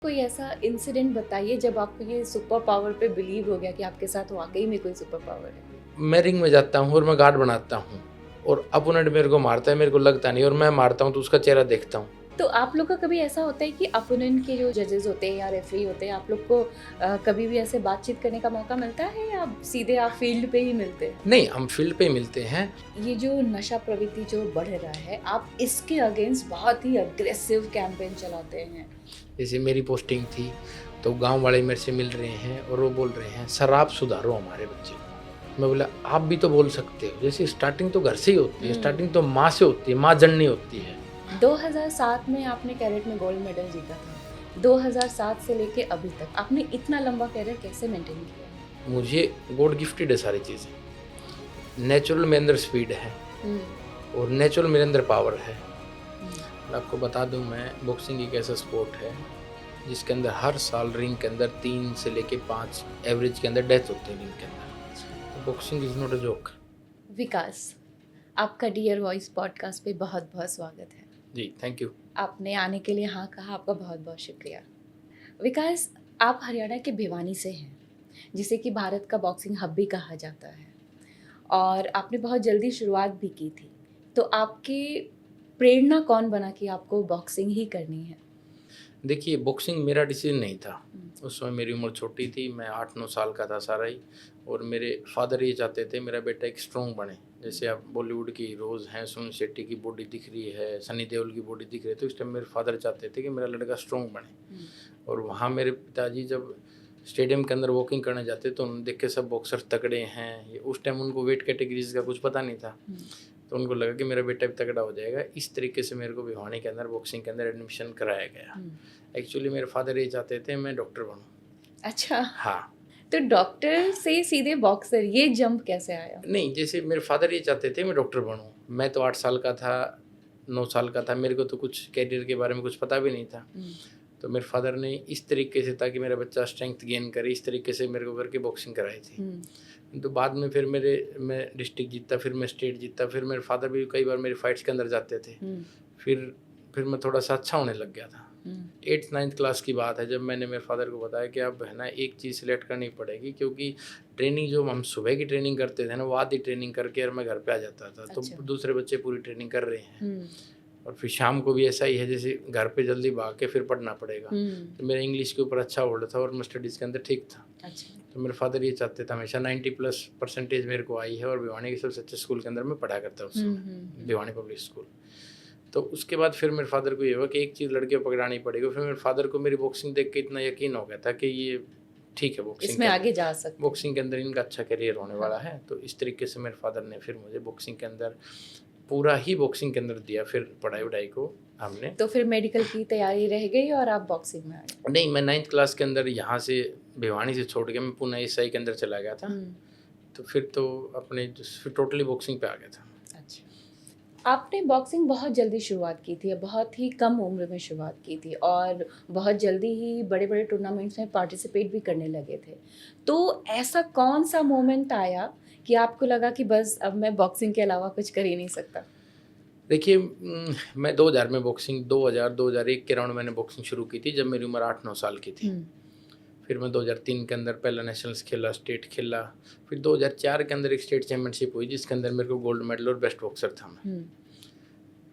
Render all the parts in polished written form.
कोई ऐसा इंसिडेंट बताइए जब आपको ये सुपर पावर पे बिलीव हो गया कि आपके साथ वाक़ई में कोई सुपर पावर है? मैं रिंग में जाता हूँ और मैं गार्ड बनाता हूँ और अपोनेंट मेरे को मारता है, मेरे को लगता नहीं और मैं मारता हूँ तो उसका चेहरा देखता हूँ। तो आप लोग का कभी ऐसा होता है कि अपोनेंट के जो जजेस होते हैं या रेफरी होते हैं, आप लोग को कभी भी ऐसे बातचीत करने का मौका मिलता है या सीधे आप फील्ड पे ही मिलते हैं? नहीं, हम फील्ड पे ही मिलते हैं। ये जो नशा प्रवृत्ति जो बढ़ रहा है, आप इसके अगेंस्ट बहुत ही अग्रेसिव कैंपेन चलाते हैं। जैसे मेरी पोस्टिंग थी, तो गाँव वाले मेरे से मिल रहे हैं और वो बोल रहे हैं, "सर आप सुधारो हमारे बच्चे को।" मैं बोला, "आप भी तो बोल सकते हो।" जैसे स्टार्टिंग तो घर से ही होती है, स्टार्टिंग तो माँ से होती है, माँ जननी होती है। 2007 में आपने कैरेट में गोल्ड मेडल जीता था। 2007 से लेके अभी तक आपने इतना लंबा कैरियर कैसे मेंटेन किया? मुझे गॉड गिफ्टेड है सारी चीज़ें। नेचुरल मेरे अंदर स्पीड है हुँ, और नेचुरल मेरे अंदर पावर है। हुँ। मैं आपको बता दूं, मैं बॉक्सिंग एक ऐसा स्पोर्ट है जिसके अंदर हर साल रिंग के अंदर 3 से लेके 5 एवरेज के अंदर डेथ होती है रिंग के अंदर। तो boxing is not a joke. Vikas, आपका डियर वॉइस पॉडकास्ट पे बहुत-बहुत स्वागत है। जी, थैंक यू। आपने आने के लिए हाँ कहा, आपका बहुत-बहुत शुक्रिया। विकास, आप हरियाणा के भिवानी से हैं, जिसे कि भारत का बॉक्सिंग हब भी कहा जाता है और आपने बहुत जल्दी शुरुआत भी की थी। तो आपकी प्रेरणा कौन बना कि आपको बॉक्सिंग ही करनी है? देखिए, बॉक्सिंग मेरा डिसीजन नहीं था। हुँ, उस समय मेरी उम्र छोटी थी, मैं 8-9 साल का था सारा ही, और मेरे फादर ये चाहते थे मेरा बेटा एक स्ट्रॉन्ग बने। जैसे अब बॉलीवुड की हीरोज़ हैं, सुनील शेट्टी की बॉडी दिख रही है, सनी देओल की बॉडी दिख रही है, तो इस टाइम मेरे फादर चाहते थे कि मेरा लड़का स्ट्रॉन्ग बने। हुँ, और वहाँ मेरे पिताजी जब स्टेडियम के अंदर वॉकिंग करने जाते तो उन्हें देख के सब बॉक्सर तगड़े हैं। ये उस टाइम उनको वेट कैटेगरीज़ का कुछ पता नहीं था। हुँ। तो उनको लगा कि मेरा बेटा भी तगड़ा हो जाएगा। इस तरीके से मेरे को भिवानी के अंदर बॉक्सिंग के अंदर एडमिशन कराया गया। हुँ। एक्चुअली मेरे फादर ये चाहते थे मैं डॉक्टर बनूँ। अच्छा, हाँ, तो डॉक्टर से सीधे बॉक्सर ये जंप कैसे आया? नहीं, जैसे मेरे फादर ये चाहते थे मैं डॉक्टर बनूँ। मैं तो 8 साल का था, 9 साल का था, मेरे को तो कुछ करियर के बारे में कुछ पता भी नहीं था। हुँ, तो मेरे फादर ने इस तरीके से, ताकि मेरा बच्चा स्ट्रेंथ गेन करे, इस तरीके से मेरे को करके बॉक्सिंग कराई थी। हुँ, तो बाद में फिर मैं डिस्ट्रिक्ट जीता, फिर मैं स्टेट जीता, फिर मेरे फादर भी कई बार मेरी फाइट्स के अंदर जाते थे। हुँ, फिर फिर मैं थोड़ा-सा अच्छा होने लग गया था। हुँ, 8th-9th क्लास की बात है, जब मैंने मेरे फादर को बताया कि अब है ना एक चीज़ सेलेक्ट करनी पड़ेगी, क्योंकि ट्रेनिंग जो हम सुबह की ट्रेनिंग करते थे ना, वो आधी ट्रेनिंग करके और मैं घर पे आ जाता था। तो अच्छा। दूसरे बच्चे पूरी ट्रेनिंग कर रहे हैं हुँ, और फिर शाम को भी ऐसा ही है, जैसे घर पे जल्दी भाग के फिर पढ़ना पड़ेगा। हुँ, तो मेरा इंग्लिश के ऊपर अच्छा होल्ड था और मैं स्टडीज़ के अंदर ठीक था। अच्छा। तो मेरे फादर ये चाहते थे हमेशा 90 प्लस परसेंटेज मेरे को आई है, और भिवानी के सबसे अच्छे स्कूल के अंदर मैं पढ़ा करता उस हुँ, हुँ, समय, हुँ, भिवानी पब्लिक स्कूल। तो उसके बाद फिर मेरे फादर को ये हुआ कि एक चीज़ लड़के को पकड़ानी पड़ेगी। फिर मेरे फादर को मेरी बॉक्सिंग देख के इतना यकीन हो गया था कि ये ठीक है, इसमें आगे जा सकते हैं। बॉक्सिंग के अंदर इनका अच्छा करियर होने हाँ, वाला है। तो इस तरीके से मेरे फादर ने फिर मुझे बॉक्सिंग के अंदर पूरा ही बॉक्सिंग के अंदर दिया, फिर पढ़ाई-वढ़ाई को हमने। तो फिर मेडिकल की तैयारी रह गई और आप बॉक्सिंग में आ गए। नहीं, मैं 9th क्लास के अंदर यहाँ से भिवानी से छोड़ के मैं पूना एसआई के अंदर चला गया था। हुँ, तो फिर तो अपने फिर टोटली बॉक्सिंग पे आ गया था। अच्छा। आपने बॉक्सिंग बहुत जल्दी शुरुआत की थी, बहुत ही कम उम्र में शुरुआत की थी और बहुत जल्दी ही बड़े-बड़े टूर्नामेंट्स में पार्टिसिपेट भी करने लगे थे। तो ऐसा कौन-सा मोमेंट आया कि आपको लगा कि बस अब मैं बॉक्सिंग के अलावा कुछ कर ही नहीं सकता? देखिए, मैं 2000 में बॉक्सिंग 2001 के अराउंड मैंने बॉक्सिंग शुरू की थी, जब मेरी उम्र 8-9 साल की थी। हुँ, फिर मैं 2003 के अंदर पहला नेशनल्स खेला, स्टेट खेला। फिर 2004 के अंदर एक स्टेट चैंपियनशिप हुई, जिसके अंदर मेरे को गोल्ड मेडल और बेस्ट बॉक्सर था मैं। हुँ,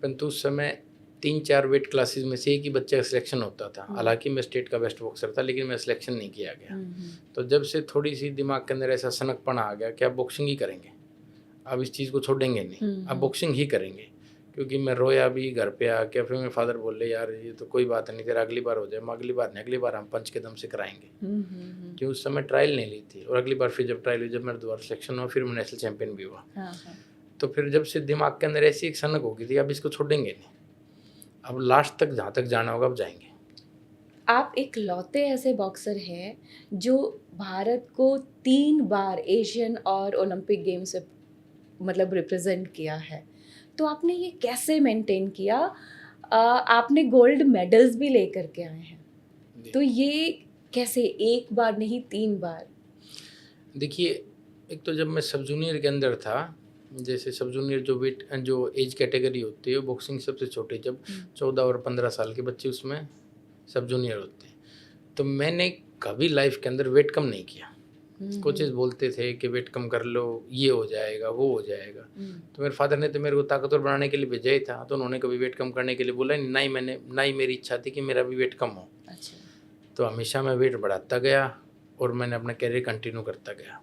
परंतु उस समय 3-4 वेट क्लासेस में से एक ही बच्चे का सिलेक्शन होता था। हुँ, हालाँकि मैं स्टेट का बेस्ट बॉक्सर था, लेकिन मेरा सिलेक्शन नहीं किया गया। हुँ, हुँ, तो जब से थोड़ी-सी दिमाग के अंदर ऐसा सनकपन आ गया कि अब बॉक्सिंग ही करेंगे। अब इस चीज़ को छोड़ेंगे नहीं, हुँ, अब हुँ, बॉक्सिंग ही करेंगे। क्योंकि मैं रोया भी घर पे आके, फिर मेरे फादर बोले, "यार ये तो कोई बात नहीं, तेरा अगली बार हो जाए।" मैं, "अगली बार नहीं, अगली बार हम पंच के दम से कराएँगे।" हुँ, हुँ, हुँ। कि उस समय ट्रायल नहीं ली थी, और अगली बार फिर जब ट्रायल हुई, जब मेरा दोबारा सिलेक्शन हुआ, फिर मैं नेशनल चैंपियन भी हुआ। हाँ, हाँ। तो फिर जब से दिमाग के अंदर ऐसी एक सनक हो गई थी, अब इसको छोड़ेंगे नहीं, अब लास्ट तक जहाँ तक जाना होगा अब जाएँगे। आप इकलौते ऐसे बॉक्सर हैं जो भारत को 3 बार एशियन और ओलंपिक गेम्स से मतलब रिप्रेज़ेंट किया है। तो आपने ये कैसे मेंटेन किया? आपने गोल्ड मेडल्स भी लेकर के आए हैं। जी। तो ये कैसे 1 बार नहीं 3 बार? देखिए, एक तो जब मैं सब जूनियर के अंदर था, जैसे सब जूनियर जो एज कैटेगरी होती है, बॉक्सिंग सबसे छोटी, जब हुँ, 14 और 15 साल के बच्चे उसमें सब जूनियर होते हैं। तो मैंने कभी लाइफ के अंदर वेट कम नहीं किया। कोचेस बोलते थे कि वेट कम कर लो, ये हो जाएगा, वो हो जाएगा। तो मेरे फादर ने तो मेरे को ताकतवर बनाने के लिए भेजा ही था, तो उन्होंने कभी वेट कम करने के लिए बोला नहीं। ना ही मेरी इच्छा थी कि मेरा भी वेट कम हो। अच्छा। तो हमेशा मैं वेट बढ़ाता गया और मैंने अपना कैरियर कंटिन्यू करता गया।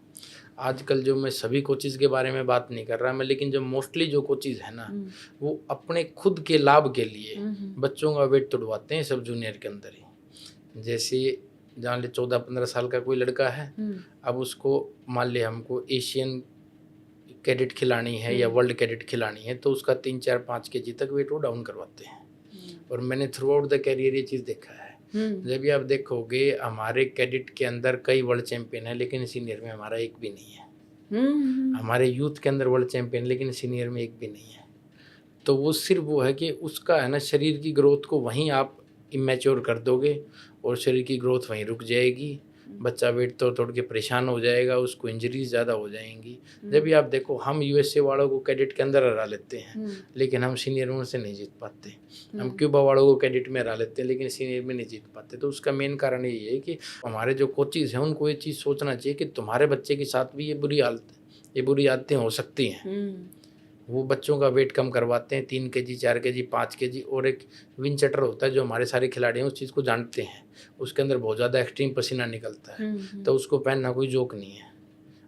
आजकल जो मैं सभी कोचेज़ के बारे में बात नहीं कर रहा मैं, लेकिन जो मोस्टली जो कोचेज़ है ना, वो अपने खुद के लाभ के लिए बच्चों का वेट तुड़वाते हैं सब जूनियर के अंदर ही। जैसे जान ले 14-15 साल का कोई लड़का है, अब उसको मान ले हमको एशियन कैडेट खिलानी है या वर्ल्ड कैडेट खिलानी है, तो उसका 3-4-5 केजी तक वेट वो डाउन करवाते हैं। और मैंने थ्रू आउट द कैरियर ये चीज़ देखा है। जब भी आप देखोगे हमारे कैडेट के अंदर कई वर्ल्ड चैंपियन है, लेकिन सीनियर में हमारा एक भी नहीं है। हमारे यूथ के अंदर वर्ल्ड चैंपियन, लेकिन सीनियर में एक भी नहीं है। तो वो सिर्फ वो है कि उसका है ना, शरीर की ग्रोथ को वहीं आप इमेच्योर कर दोगे और शरीर की ग्रोथ वहीं रुक जाएगी। बच्चा वेट तोड़ के परेशान हो जाएगा, उसको इंजरीज ज़्यादा हो जाएंगी। जब भी आप देखो हम यूएसए वालों को कैडेट के अंदर हरा लेते हैं, लेकिन हम सीनियर में उनसे नहीं जीत पाते। हम क्यूबा वालों को कैडेट में हरा लेते हैं, लेकिन सीनियर में नहीं जीत पाते। तो उसका मेन कारण यही है कि हमारे जो कोचेज़ हैं उनको ये चीज़ सोचना चाहिए कि तुम्हारे बच्चे के साथ भी ये बुरी आदतें हो सकती हैं। वो बच्चों का वेट कम करवाते हैं 3 केजी 4 केजी 5 केजी। और एक विंचेटर होता है जो हमारे सारे खिलाड़ी हैं उस चीज़ को जानते हैं, उसके अंदर बहुत ज़्यादा एक्सट्रीम पसीना निकलता है, तो उसको पहनना कोई जोक नहीं है।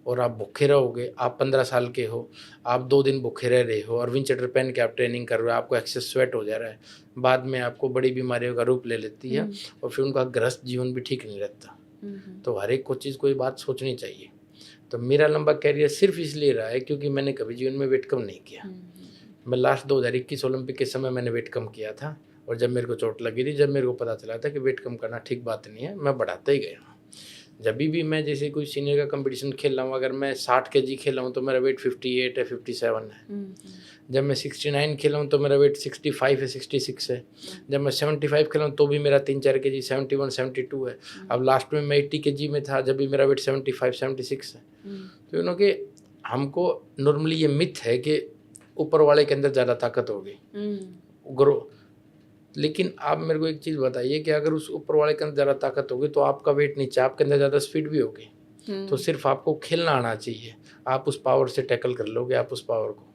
और आप भूखे रहोगे, आप 15 साल के हो, आप 2 दिन भूखे रह रहे हो और विंचेटर पहन के आप ट्रेनिंग कर रहे हो, आपको एक्सेस स्वेट हो जा रहा है, बाद में आपको बड़ी बीमारियों का रूप ले लेती है और फिर उनका गृहस्थ जीवन भी ठीक नहीं रहता। तो हर एक को चीज़ को ये बात सोचनी चाहिए। तो मेरा लंबा कैरियर सिर्फ इसलिए रहा है क्योंकि मैंने कभी जीवन में वेट कम नहीं किया। मैं लास्ट 2021 ओलंपिक के समय मैंने वेट कम किया था, और जब मेरे को चोट लगी थी, जब मेरे को पता चला था कि वेट कम करना ठीक बात नहीं है, मैं बढ़ाता ही गया। जब भी मैं जैसे कोई सीनियर का कंपटीशन खेल रहा हूँ, अगर मैं 60 केजी खेल रहा हूँ तो मेरा वेट 58 है, 57 है। जब मैं 69 खेला हूँ तो मेरा वेट 65 है, 66 है। जब मैं 75 खेला हूँ तो भी मेरा 3-4 केजी 71 72 है। अब लास्ट में मैं 80 केजी में था जब भी मेरा वेट 75 76 है। तो यू कि हमको नॉर्मली ये मिथ है कि ऊपर वाले के अंदर ज़्यादा ताकत होगी ग्रो, लेकिन आप मेरे को एक चीज़ बताइए कि अगर उस ऊपर वाले के अंदर ज़्यादा ताकत होगी तो आपका वेट नीचे, आपके अंदर ज़्यादा स्पीड भी होगी। तो सिर्फ आपको खेलना आना चाहिए, आप उस पावर से टैकल कर लोगे आप उस पावर को।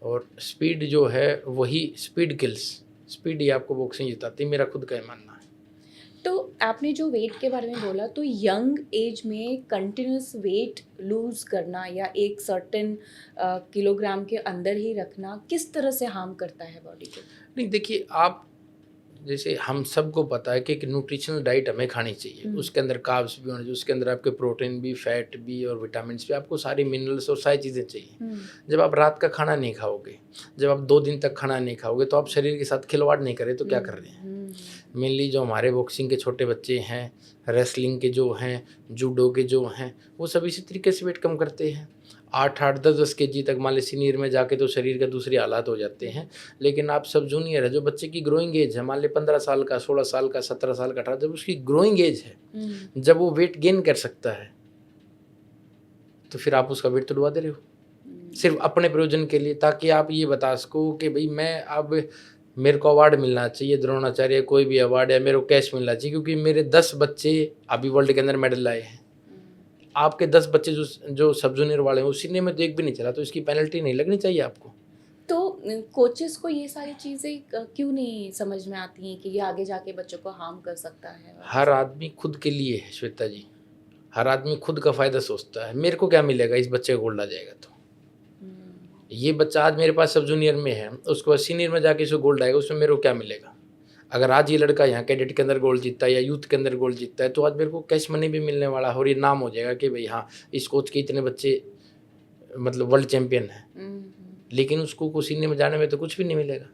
और स्पीड जो है वही स्पीड किल्स, स्पीड ही आपको बॉक्सिंग जिताती है, मेरा खुद का मानना है। तो आपने जो वेट के बारे में बोला, तो यंग एज में कंटिन्यूस वेट लूज करना या एक सर्टेन किलोग्राम के अंदर ही रखना किस तरह से हार्म करता है बॉडी को? नहीं देखिए, आप जैसे हम सबको पता है कि एक न्यूट्रिशनल डाइट हमें खानी चाहिए, उसके अंदर कार्ब्स भी होने चाहिए, उसके अंदर आपके प्रोटीन भी, फैट भी और विटामिन भी, आपको सारी मिनरल्स और सारी चीज़ें चाहिए। जब आप रात का खाना नहीं खाओगे, जब आप 2 दिन तक खाना नहीं खाओगे, तो आप शरीर के साथ खिलवाड़ नहीं करें तो क्या कर रहे हैं। मेनली जो हमारे बॉक्सिंग के छोटे बच्चे हैं, रेसलिंग के जो हैं, जूडो के जो हैं, वो सब इसी तरीके से वेट कम करते हैं। 8-8 10-10 केजी तक मान ली सीनियर में जाके तो शरीर का दूसरी हालात हो जाते हैं। लेकिन आप सब जूनियर है, जो बच्चे की ग्रोइंग एज है, मान ली 15 साल का, 16 साल का, 17 साल का, 18, जब उसकी ग्रोइंग एज है, जब वो वेट गेन कर सकता है, तो फिर आप उसका वेट तुड़वा दे रहे हो सिर्फ अपने प्रयोजन के लिए, ताकि आप ये बता सको कि भाई मैं अब मेरे को अवार्ड मिलना चाहिए, द्रोणाचार्य कोई भी अवार्ड, या मेरे को कैश मिलना चाहिए क्योंकि मेरे 10 बच्चे अभी वर्ल्ड के अंदर मेडल लाए हैं। आपके 10 बच्चे जो सब जूनियर वाले हैं, उसी ने में तो एक भी नहीं चला, तो इसकी पेनल्टी नहीं लगनी चाहिए आपको। तो कोचेस को ये सारी चीज़ें क्यों नहीं समझ में आती हैं कि ये आगे जाके बच्चों को हार्म कर सकता है? हर आदमी खुद के लिए है श्वेता जी, हर आदमी खुद का फ़ायदा सोचता है। मेरे को क्या मिलेगा इस बच्चे को गोल्ड आ जाएगा तो, ये बच्चा आज मेरे पास सब जूनियर में है, उसके बाद सीनियर में जाके इसको गोल्ड आएगा, उसमें मेरे को क्या मिलेगा। अगर आज ये लड़का यहाँ कैडेट के अंदर गोल्ड जीतता है या यूथ के अंदर गोल्ड जीतता है, तो आज मेरे को कैश मनी भी मिलने वाला है और ये नाम हो जाएगा कि भाई हाँ, इस कोच के इतने बच्चे मतलब वर्ल्ड चैंपियन हैं। लेकिन उसको को सीनियर में जाने में तो कुछ भी नहीं मिलेगा।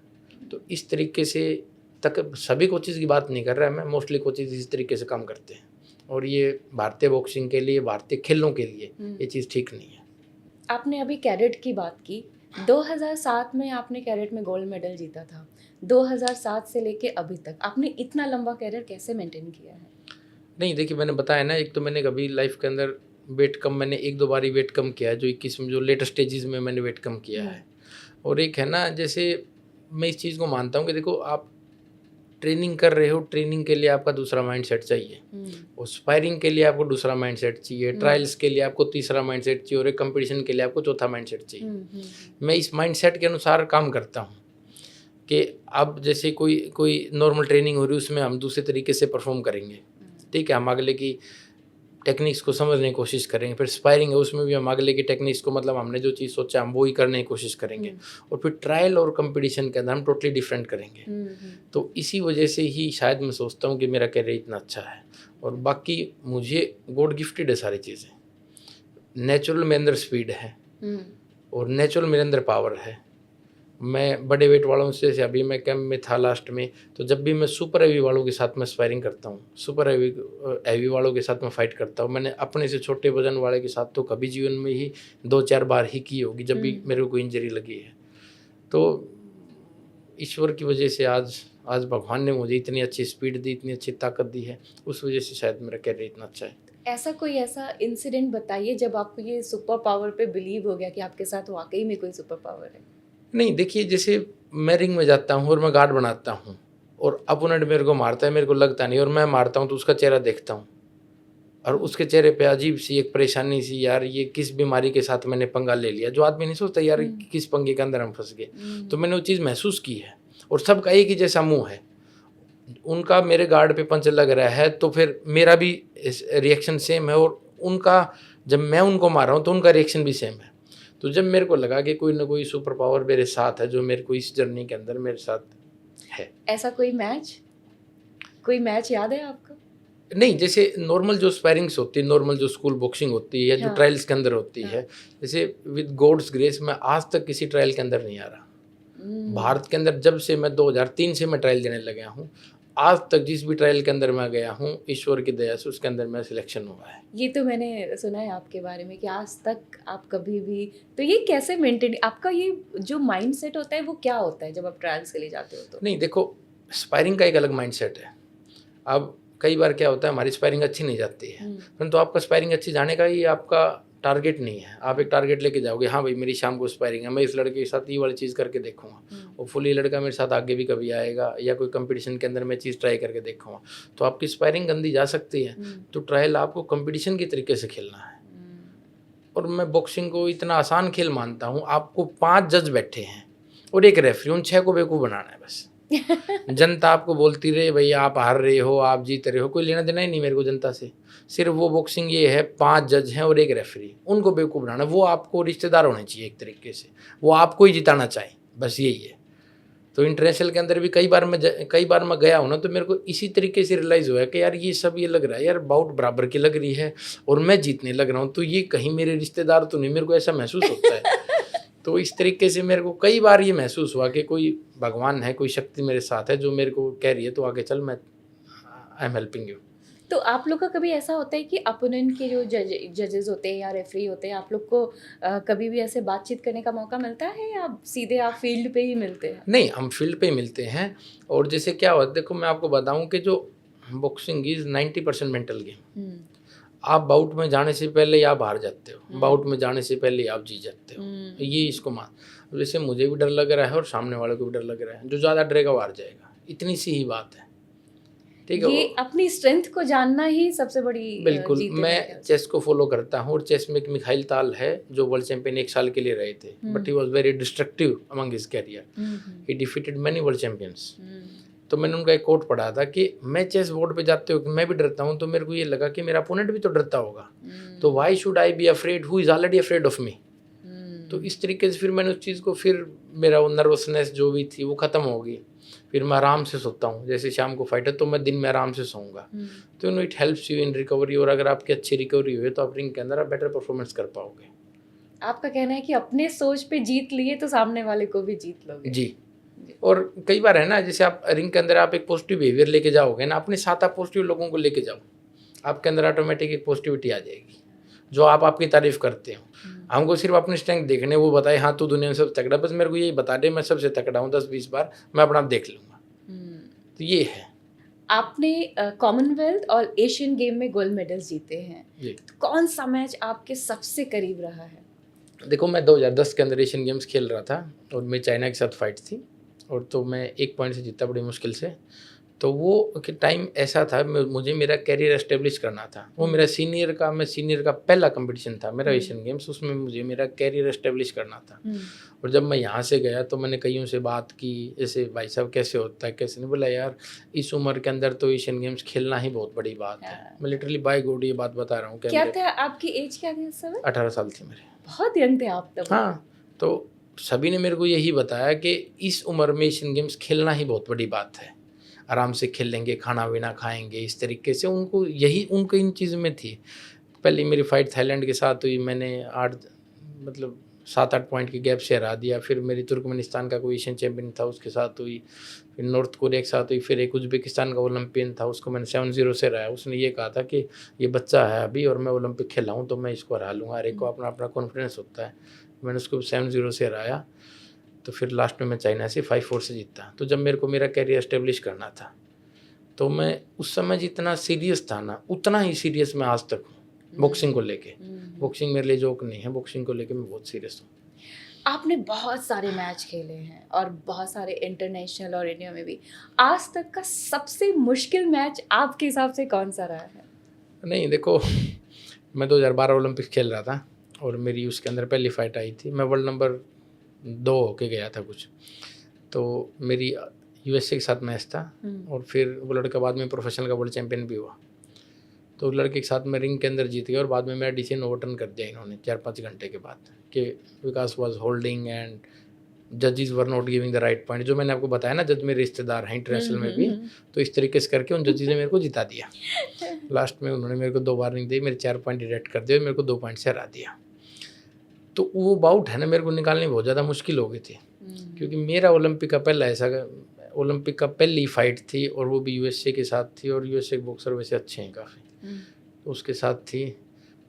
तो इस तरीके से तक सभी कोचेज़ की बात नहीं कर रहा है मैं, मोस्टली कोचेज़ इस तरीके से काम करते हैं, और ये भारतीय बॉक्सिंग के लिए, भारतीय खेलों के लिए ये चीज़ ठीक नहीं है। आपने अभी कैडेट की बात की, 2007 में आपने कैडेट में गोल्ड मेडल जीता था। 2007 से लेके अभी तक आपने इतना लंबा कैरियर कैसे मेंटेन किया है? नहीं देखिए, मैंने बताया ना, एक तो मैंने कभी लाइफ के अंदर वेट कम, मैंने 1-2 बार ही वेट कम किया है, जो 21 में जो लेटेस्ट स्टेजेस में मैंने वेट कम किया है। और एक है ना, जैसे मैं इस चीज़ को मानता हूँ कि देखो, आप ट्रेनिंग कर रहे हो, ट्रेनिंग के लिए आपका दूसरा माइंडसेट चाहिए, और स्पायरिंग के लिए आपको दूसरा माइंडसेट चाहिए, ट्रायल्स के लिए आपको तीसरा माइंडसेट चाहिए, और एक कंपटीशन के लिए आपको चौथा माइंडसेट चाहिए। मैं इस माइंडसेट के अनुसार काम करता हूँ कि अब जैसे कोई नॉर्मल ट्रेनिंग हो रही है, उसमें हम दूसरे तरीके से परफॉर्म करेंगे, ठीक है, हम अगले की टेक्निक्स को समझने की कोशिश करेंगे। फिर स्पायरिंग है, उसमें भी हम अगले की टेक्निक्स को, मतलब हमने जो चीज़ सोचा हम वो ही करने की कोशिश करेंगे। और फिर ट्रायल और कंपटीशन के अंदर हम टोटली डिफरेंट करेंगे। तो इसी वजह से ही शायद मैं सोचता हूँ कि मेरा कैरियर इतना अच्छा है। और बाकी मुझे गॉड गिफ्टेड है सारी चीज़ें। नेचुरल मेरे अंदर स्पीड है और नेचुरल मेरे अंदर पावर है। मैं बड़े वेट वालों से, जैसे अभी मैं कैंप में था लास्ट में, तो जब भी मैं सुपर हैवी वालों के साथ मैं स्पायरिंग करता हूँ, सुपर हैवी वालों के साथ मैं फाइट करता हूँ। मैंने अपने से छोटे वजन वाले के साथ तो कभी जीवन में ही 2-4 बार ही की होगी, जब भी मेरे को कोई इंजरी लगी है। तो ईश्वर की वजह से आज भगवान ने मुझे इतनी अच्छी स्पीड दी, इतनी अच्छी ताकत दी है, उस वजह से शायद मेरा कैरियर इतना अच्छा है। ऐसा इंसिडेंट बताइए जब आपको ये सुपर पावर पे बिलीव हो गया कि आपके साथ वाकई में कोई सुपर पावर है। नहीं, देखिए, जैसे मैं रिंग में जाता हूँ और मैं गार्ड बनाता हूँ और अपोनेंट मेरे को मारता है, मेरे को लगता नहीं, और मैं मारता हूँ तो उसका चेहरा देखता हूँ और उसके चेहरे पे अजीब सी एक परेशानी सी, यार ये किस बीमारी के साथ मैंने पंगा ले लिया, जो आदमी नहीं सोचता यार किस पंगे के अंदर हम फंस गए। तो मैंने वो चीज़ महसूस की है। और सबका एक ही जैसा मुँह है, उनका मेरे गार्ड पे पंच लग रहा है तो फिर मेरा भी रिएक्शन सेम है, और उनका जब मैं उनको मार रहा हूँ तो उनका रिएक्शन भी सेम है। तो जब मेरे को लगा कि कोई ना कोई सुपर पावर मेरे साथ है, जो मेरे को इस जर्नी के अंदर मेरे साथ है। ऐसा कोई मैच याद है आपको? नहीं, जैसे नॉर्मल जो स्पैरिंग्स होती है, नॉर्मल जो स्कूल बॉक्सिंग होती है या जो ट्रायल्स के अंदर होती है, जैसे विद गॉड्स ग्रेस मैं आज तक किसी ट्रायल के अंदर नहीं आ रहा। भारत के अंदर जब से मैं 2003 से मैं ट्रायल देने लगा हूँ, आज तक जिस भी ट्रायल के अंदर मैं गया हूँ, ईश्वर की दया से उसके अंदर मेरा सिलेक्शन हुआ है। ये तो मैंने सुना है आपके बारे में कि आज तक आप कभी भी, तो ये कैसे मेंटेन, आपका ये जो माइंड सेट होता है वो क्या होता है जब आप ट्रायल्स के लिए जाते हो? तो नहीं, देखो, स्पायरिंग का एक अलग माइंड सेट है। अब कई बार क्या होता है, हमारी स्पायरिंग अच्छी नहीं जाती है, परंतु आपका स्पायरिंग अच्छी जाने का ही आपका टारगेट नहीं है। आप एक टारगेट लेके जाओगे, हाँ भाई मेरी शाम को स्पायरिंग है, मैं इस लड़के के साथ ये वाली चीज़ करके देखूंगा, और फुल ये लड़का मेरे साथ आगे भी कभी आएगा, या कोई कंपटीशन के अंदर मैं चीज़ ट्राई करके देखूंगा। तो आपकी स्पायरिंग गंदी जा सकती है, तो ट्रायल आपको कंपटीशन के तरीके से खेलना है। और मैं बॉक्सिंग को इतना आसान खेल मानता हूँ। आपको 5 जज बैठे हैं और एक रेफरी, उन 6 को बेवकूफ़ बनाना है बस। जनता आपको बोलती रहे भाई आप हार रहे हो, आप जीत रहे हो, कोई लेना देना ही नहीं मेरे को जनता से। सिर्फ वो बॉक्सिंग ये है, 5 जज हैं और एक रेफरी, उनको बेवकूफ़ बनाना। वो आपको रिश्तेदार होने चाहिए एक तरीके से, वो आपको ही जिताना चाहे, बस यही है। तो इंटरनेशनल के अंदर भी कई बार मैं गया हूँ ना, तो मेरे को इसी तरीके से रियलाइज़ हुआ कि यार ये सब ये लग रहा है, यार बाउट बराबर की लग रही है और मैं जीतने लग रहा हूँ, तो ये कहीं मेरे रिश्तेदार तो नहीं, मेरे को ऐसा महसूस होता है। तो इस तरीके से मेरे को कई बार ये महसूस हुआ कि कोई भगवान है, कोई शक्ति मेरे साथ है जो मेरे को कह रही है तो आगे चल, मैं आई एम हेल्पिंग यू। तो आप लोग का कभी ऐसा होता है कि अपोनेंट के जो जजेस होते हैं या रेफरी होते हैं, आप लोग को कभी भी ऐसे बातचीत करने का मौका मिलता है या सीधे आप फील्ड पे ही मिलते हैं? नहीं, हम फील्ड पे ही मिलते हैं। और जैसे क्या हुआ, देखो मैं आपको बताऊं कि जो बॉक्सिंग इज़ 90% मेंटल गेम। आप बाउट में जाने से पहले ही आप हार जाते हो, बाउट में जाने से पहले ही आप जीत जाते हो, ये इसको मान। जैसे मुझे भी डर लग रहा है और सामने वाले को भी डर लग रहा है, जो ज़्यादा डरेगा वो हार जाएगा, इतनी सी ही बात है, ठीक है। ये अपनी स्ट्रेंथ को जानना ही सबसे बड़ी बिल्कुल। जीत है। मैं चेस को फॉलो करता हूँ और चेस में एक मिखाइल ताल है जो वर्ल्ड चैंपियन 1 साल के लिए रहे थे, but he was very destructive among his career, he defeated many world champions. तो मैंने उनका एक कोट पढ़ा था कि मैं चेस बोर्ड पे जाते हो मैं भी डरता हूँ, तो मेरे को ये लगा कि मेरा अपोनेंट भी तो डरता होगा, तो why should I be afraid who is already afraid of me. तो इस तरीके से फिर मैंने उस चीज़ को, फिर मेरा वो नर्वसनेस जो भी थी वो ख़त्म हो गई। फिर मैं आराम से सोता हूँ, जैसे शाम को फाइट है तो मैं दिन में आराम से सोऊंगा, तो it helps you in recovery. और अगर आपकी अच्छी रिकवरी हुई तो आप रिंग के अंदर आप बेटर परफॉर्मेंस कर पाओगे। आपका कहना है कि अपने सोच पे जीत लिए तो सामने वाले को भी जीत लोगे। जी। और कई बार है ना, जैसे आप रिंग के अंदर आप एक पॉजिटिव बिहेवियर लेके जाओगे ना, अपने साथ आप पॉजिटिव लोगों को लेके जाओ, आपके अंदर ऑटोमेटिक एक पॉजिटिविटी आ जाएगी, जो आप आपकी तारीफ करते हो। हमको सिर्फ अपनी स्ट्रेंथ देखने, वो बताए हाँ तू दुनिया में सबसे तगड़ा, बस मेरे को यही बता दे मैं सबसे तगड़ा हूँ, 10-20 बार मैं अपना आप देख लूँगा। तो ये है। आपने कॉमनवेल्थ और एशियन गेम में गोल्ड मेडल्स जीते हैं, तो कौन सा मैच आपके सबसे करीब रहा है? देखो, मैं 2010 के अंदर एशियन गेम्स खेल रहा था और मैं चाइना के साथ फाइट थी, और तो मैं 1 पॉइंट से जीता बड़ी मुश्किल से। तो वो कि टाइम ऐसा था, मुझे मेरा कैरियर एस्टेब्लिश करना था। वो मेरा सीनियर का पहला कंपटीशन था मेरा एशियन गेम्स, उसमें मुझे मेरा कैरियर एस्टेब्लिश करना था। और जब मैं यहाँ से गया तो मैंने कईयों से बात की, ऐसे भाई साहब कैसे होता है कैसे नहीं। बोला यार इस उम्र के अंदर तो एशियन गेम्स खेलना ही बहुत बड़ी बात है। मैं लिटरली बाय गॉड ये बात बता रहा हूँ। क्या था आपकी एज, क्या थी उस समय? 18 साल थी मेरे। बहुत यंग थे आप तब। हाँ, तो सभी ने मेरे को यही बताया कि इस उम्र में एशियन गेम्स खेलना ही बहुत बड़ी बात है। आराम से खेलेंगे, खाना पीना खाएंगे, इस तरीके से उनको यही उनको इन चीज़ में थी। पहले मेरी फ़ाइट थाईलैंड के साथ हुई, मैंने 7-8 पॉइंट के गैप से हरा दिया। फिर मेरी तुर्कमेनिस्तान का कोई एशियन चैम्पियन था उसके साथ हुई, फिर नॉर्थ कोरिया के साथ हुई, फिर एक उज़्बेकिस्तान का ओलंपियन था उसको मैंने 7-0 से हराया। उसने ये कहा था कि ये बच्चा है अभी और मैं ओलंपिक खेला हूँ तो मैं इसको हरा लूँगा। हर एक को अपना अपना कॉन्फिडेंस होता है। मैंने उसको 7-0 से हराया। तो फिर लास्ट में मैं चाइना से 5-4 से जीता। तो जब मेरे को मेरा कैरियर एस्टेब्लिश करना था तो मैं उस समय जितना सीरियस था ना, उतना ही सीरियस मैं आज तक हूँ बॉक्सिंग को लेके। बॉक्सिंग मेरे लिए जोक नहीं है, बॉक्सिंग को लेके मैं बहुत सीरियस हूँ। आपने बहुत सारे मैच खेले हैं और बहुत सारे इंटरनेशनल और इंडिया में भी। आज तक का सबसे मुश्किल मैच आपके हिसाब से कौन सा रहा है? नहीं देखो, मैं 2012 ओलंपिक खेल रहा था और मेरी उसके अंदर पहली फाइट आई थी। मैं वर्ल्ड नंबर 2 होके गया था कुछ। तो मेरी यूएसए के साथ मैच था और फिर वो लड़का बाद में प्रोफेशनल का वर्ल्ड चैम्पियन भी हुआ। तो उस लड़के के साथ मैं रिंग के अंदर जीत गया और बाद में मेरा डिसीजन ओवरटर्न कर दिया इन्होंने 4-5 घंटे के बाद कि विकास वाज होल्डिंग एंड जजेस were not giving the right point. जो मैंने आपको बताया ना, जज मेरे रिश्तेदार हैं इंटरनेशनल में भी, तो इस तरीके से करके उन जजेस ने मेरे को जिता दिया। लास्ट में उन्होंने मेरे को 2 वार्निंग दी, मेरे 4 पॉइंट डिडक्ट कर दिए और मेरे को 2 पॉइंट से हरा दिया। तो वो बाउट है ना, मेरे को निकालनी बहुत ज़्यादा मुश्किल हो गई थी क्योंकि मेरा ओलंपिक का पहली फाइट थी और वो भी यूएसए के साथ थी और यूएसए के बॉक्सर वैसे अच्छे हैं काफ़ी, तो उसके साथ थी।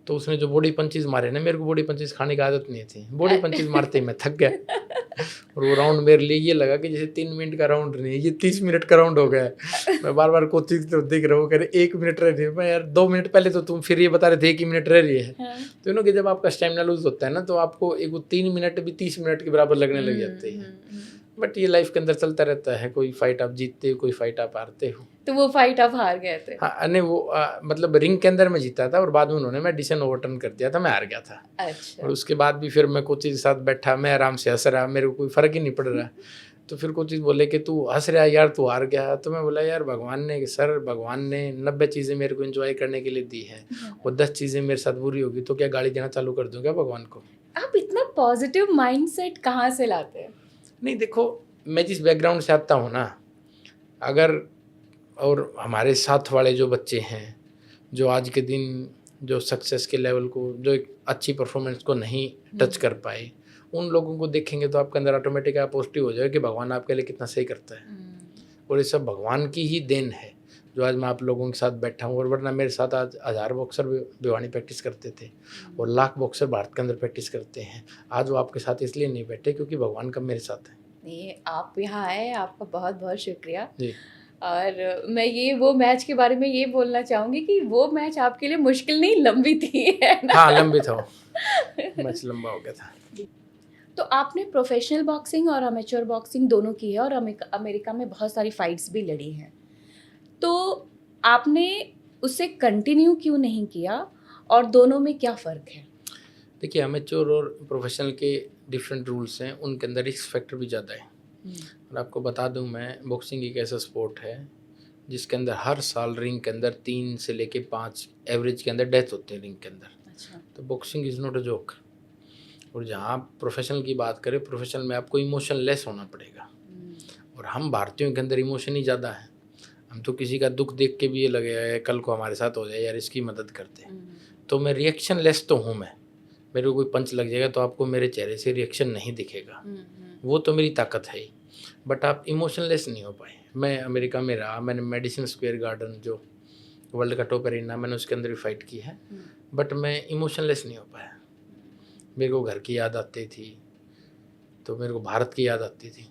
तो उसने जो बॉडी पंचेस मारे ना, मेरे को बॉडी पंचेस खाने की आदत नहीं थी। बॉडी पंचेस मारते ही मैं थक गया और वो राउंड मेरे लिए ये लगा कि जैसे 3 मिनट का राउंड नहीं, ये 30 मिनट का राउंड हो गया है। मैं बार बार कोचिंग तो देख रहा हूँ, कह रहे 1 मिनट रह रही है। मैं यार 2 मिनट पहले तो तुम फिर ये बता रहे थे 1 ही मिनट रह रही है। तो इन्होंने जब आपका स्टेमिना लूज होता है ना, तो आपको 3 मिनट भी 30 मिनट के बराबर लगने लग जाते हैं। बट ये लाइफ के अंदर चलता रहता है, कोई फाइट आप जीतते हो, कोई फाइट आप हारते हो। तो वो फाइट आप हार गए थे? हाँ, नहीं वो मतलब रिंग के अंदर मैं जीता था और बाद में उन्होंने मैं डिसीजन ओवरटर्न कर दिया था, मैं हार गया था। अच्छा। और उसके बाद भी फिर मैं कोचिंग के साथ बैठा, मैं आराम से हंस रहा, मेरे को कोई फ़र्क ही नहीं पड़ रहा। तो फिर कोचिंग बोले कि तू हंस रहा यार, तू हार गया। तो मैं बोला यार भगवान ने 90 चीज़ें मेरे को एंजॉय करने के लिए दी हैं और 10 चीज़ें मेरे साथ बुरी होगी तो क्या गाली देना चालू कर दूँ क्या भगवान को? आप इतना पॉजिटिव माइंडसेट कहाँ से लाते हैं? नहीं देखो, मैं जिस बैकग्राउंड से आता हूँ ना, अगर और हमारे साथ वाले जो बच्चे हैं, जो आज के दिन जो सक्सेस के लेवल को, जो एक अच्छी परफॉर्मेंस को नहीं टच कर पाए, उन लोगों को देखेंगे तो आपके अंदर ऑटोमेटिक आप पॉजिटिव हो जाए कि भगवान आपके लिए कितना सही करता है। और ये सब भगवान की ही देन है जो आज मैं आप लोगों के साथ बैठा हूँ। और वरना मेरे साथ आज 1000 बॉक्सर भिवानी प्रैक्टिस करते थे और लाख बॉक्सर भारत के अंदर प्रैक्टिस करते हैं। आज वो आपके साथ इसलिए नहीं बैठे क्योंकि भगवान का मेरे साथ है। नहीं, आप यहाँ आए, आपका बहुत बहुत शुक्रिया जी। और मैं वो मैच के बारे में ये बोलना चाहूँगी कि वो मैच आपके लिए मुश्किल नहीं, लंबी थी, है ना? हाँ, लंबी था वो। मैच लंबा हो गया था। तो आपने प्रोफेशनल बॉक्सिंग और अमेच्योर बॉक्सिंग दोनों की है और अमेरिका में बहुत सारी फाइट्स भी लड़ी हैं। तो आपने उससे कंटिन्यू क्यों नहीं किया और दोनों में क्या फ़र्क है? देखिए, अमेच्योर और प्रोफेशनल के डिफरेंट रूल्स हैं, उनके अंदर रिस्क फैक्टर भी ज़्यादा है। और आपको बता दूं, मैं बॉक्सिंग एक ऐसा स्पोर्ट है जिसके अंदर हर साल रिंग के अंदर 3 से लेके 5 एवरेज के अंदर डेथ होते हैं रिंग के अंदर। अच्छा। तो boxing is not a joke. और जहाँ आप प्रोफेशनल की बात करें, प्रोफेशनल में आपको इमोशन लेस होना पड़ेगा। और हम भारतीयों के अंदर इमोशन ही ज़्यादा है। हम तो किसी का दुख देख के भी ये लगेगा है कल को हमारे साथ हो जाए यार, इसकी मदद करते हैं। तो मैं रिएक्शन लेस तो हूँ। मैं मेरे को कोई पंच लग जाएगा तो आपको मेरे चेहरे से रिएक्शन नहीं दिखेगा, वो तो मेरी ताकत है ही। बट आप इमोशनलेस नहीं हो पाए। मैं अमेरिका में रहा, मैंने मेडिसिन स्क्वायर गार्डन जो वर्ल्ड का टॉप एरिना, मैंने उसके अंदर भी फाइट की है, बट मैं इमोशनलेस नहीं हो पाया। मेरे को घर की याद आती थी, तो मेरे को भारत की याद आती थी,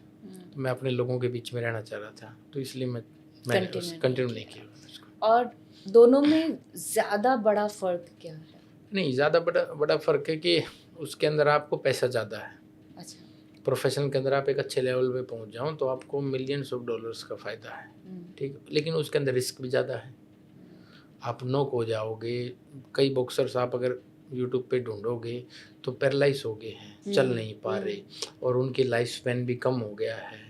तो मैं अपने लोगों के बीच में रहना चाह रहा था, तो इसलिए मैं कंटिन्यू नहीं किया। और दोनों में ज़्यादा बड़ा फ़र्क क्या है? नहीं, ज़्यादा बड़ा फ़र्क है कि उसके अंदर आपको पैसा ज़्यादा है। अच्छा। प्रोफेशनल के अंदर आप एक अच्छे लेवल पे पहुंच जाओ तो आपको मिलियंस ऑफ डॉलर्स का फ़ायदा है, ठीक, लेकिन उसके अंदर रिस्क भी ज़्यादा है। आप नॉक हो जाओगे। कई बॉक्सर्स आप अगर यूट्यूब पे ढूंढोगे तो पैरालाइज हो गए हैं, चल नहीं पा रहे, और उनकी लाइफ स्पैन भी कम हो गया है।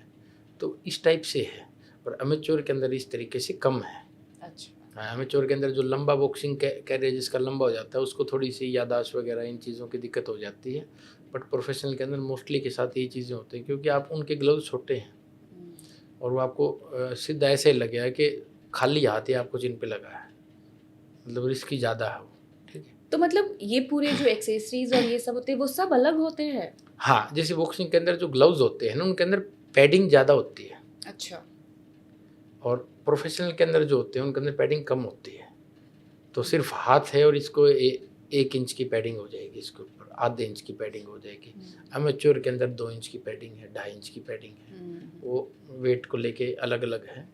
तो इस टाइप से है, पर अमेच्योर के अंदर इस तरीके से कम है। अच्छा। हाँ, अमेच्योर के अंदर जो लंबा बॉक्सिंग कैरियर जिसका लंबा हो जाता है उसको थोड़ी सी याददाश्त वगैरह इन चीज़ों की दिक्कत हो जाती है, बट प्रोफेशनल के अंदर मोस्टली के साथ यही चीज़ें होती हैं, क्योंकि आप उनके ग्लव्स छोटे हैं और वो आपको सीधा ऐसे ही लगे है कि खाली हाथ ही आपको जिन पे लगा है, मतलब रिस्की ज़्यादा है वो, ठीक है। तो मतलब ये पूरे जो एक्सेसरीज और ये सब होते हैं वो सब अलग होते हैं? हाँ, जैसे बॉक्सिंग के अंदर जो ग्लव्स होते हैं ना उनके अंदर पैडिंग ज़्यादा होती है, अच्छा। और प्रोफेशनल के अंदर जो होते हैं उनके अंदर पैडिंग कम होती है। तो सिर्फ हाथ है और इसको 1 इंच की पैडिंग हो जाएगी, इसके ऊपर आधे इंच की पैडिंग हो जाएगी। अमेच्योर के अंदर 2 इंच की पैडिंग है, 2.5 इंच की पैडिंग है, वो वेट को लेके अलग अलग है।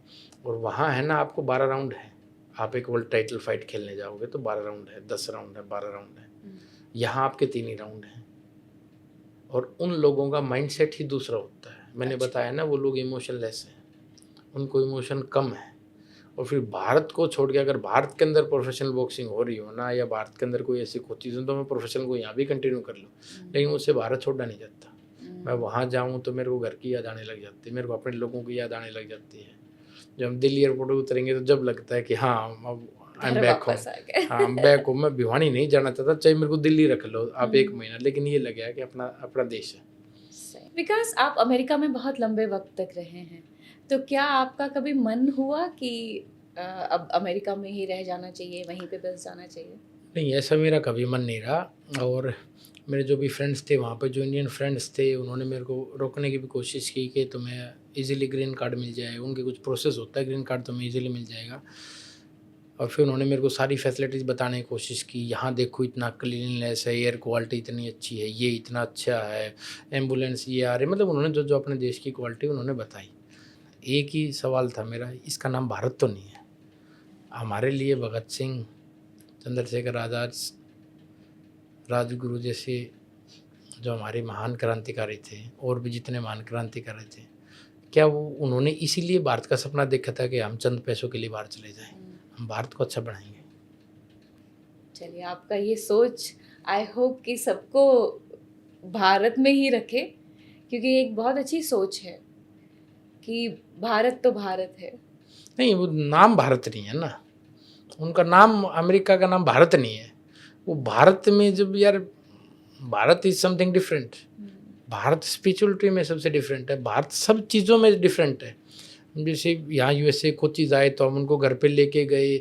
और वहाँ है ना आपको 12 राउंड है, आप एक वर्ल्ड टाइटल फाइट खेलने जाओगे तो 12 राउंड है, 10 राउंड है, 12 राउंड है। यहाँ आपके 3 ही राउंड हैं, और उन लोगों का माइंडसेट ही दूसरा होता है। मैंने बताया ना वो लोग इमोशनलेस हैं, उनको इमोशन कम है। और फिर भारत को छोड़ के अगर भारत के अंदर प्रोफेशनल बॉक्सिंग हो रही हो ना, या भारत के अंदर कोई ऐसी कोचिंग है तो मैं प्रोफेशनल को यहाँ भी कंटिन्यू कर लूँ, लेकिन मुझसे भारत छोड़ना नहीं जाता। मैं वहाँ जाऊँ तो मेरे को घर की याद आने लग जाती है, मेरे को अपने लोगों की याद आने लग जाती है। जब हम दिल्ली एयरपोर्ट पर उतरेंगे तो जब लगता है कि हाँ अब आई एम बैक होम, हाँ बैक होम। मैं भिवानी नहीं जाना चाहता, चाहे मेरे को दिल्ली रख लो आप 1 महीना, लेकिन ये लग गया कि अपना अपना देश है। बिकॉज आप अमेरिका में बहुत लंबे वक्त तक रहे हैं, तो क्या आपका कभी मन हुआ कि अब अमेरिका में ही रह जाना चाहिए, वहीं पे बस जाना चाहिए? नहीं, ऐसा मेरा कभी मन नहीं रहा। और मेरे जो भी फ्रेंड्स थे वहाँ पे, जो इंडियन फ्रेंड्स थे, उन्होंने मेरे को रोकने की भी कोशिश की कि तुम्हें इजीली ग्रीन कार्ड मिल जाए। उनके कुछ प्रोसेस होता है, ग्रीन कार्ड तुम्हें इजीली मिल जाएगा। और फिर उन्होंने मेरे को सारी फैसिलिटीज़ बताने की कोशिश की, यहाँ देखो इतना क्लीननेस है, एयर क्वालिटी इतनी अच्छी है, ये इतना अच्छा है, एम्बुलेंस ये आ रही, मतलब उन्होंने जो जो अपने देश की क्वालिटी उन्होंने बताई। एक ही सवाल था मेरा, इसका नाम भारत तो नहीं है? हमारे लिए भगत सिंह, चंद्रशेखर आज़ाद, राजगुरु जैसे जो हमारे महान क्रांतिकारी थे, और भी जितने महान क्रांतिकारी थे, क्या वो उन्होंने इसीलिए भारत का सपना देखा था कि हम चंद पैसों के लिए बाहर चले जाएं, हम भारत को अच्छा बनाएंगे? चलिए, आपका ये सोच आई होप कि सबको भारत में ही रखे, क्योंकि एक बहुत अच्छी सोच है कि भारत तो भारत है। नहीं, वो नाम भारत नहीं है ना, उनका नाम, अमेरिका का नाम भारत नहीं है। वो भारत में जब यार, Bharat is something different. Bharat spirituality में सबसे डिफरेंट है, भारत सब चीज़ों में डिफरेंट है। जैसे यहाँ यूएसए कुछ चीज़ आए तो हम उनको घर पे लेके गए,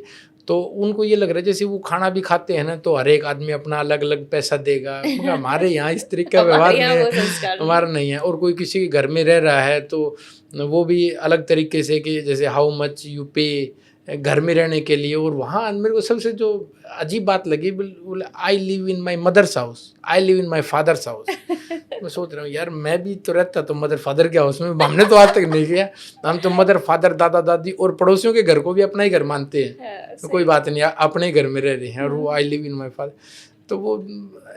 तो उनको ये लग रहा है जैसे वो खाना भी खाते हैं ना तो हर एक आदमी अपना अलग अलग पैसा देगा, मगर हमारे यहाँ इस तरीके का व्यवहार नहीं है, हमारा नहीं है। और कोई किसी के घर में रह रहा है तो वो भी अलग तरीके से, कि जैसे हाउ मच यू पे घर में रहने के लिए। और वहाँ मेरे को सबसे जो अजीब बात लगी, बिल्कुल, I live in my mother's house, I live in my father's house. मैं सोच रहा हूँ यार, मैं भी तो रहता तो मदर फादर के हाउस में, हमने तो आज तक नहीं किया। हम तो मदर फादर, दादा दादी और पड़ोसियों के घर को भी अपना ही घर मानते हैं, तो कोई बात नहीं, अपने ही घर में रह रहे हैं। और वो आई लिव इन माई फादर, तो वो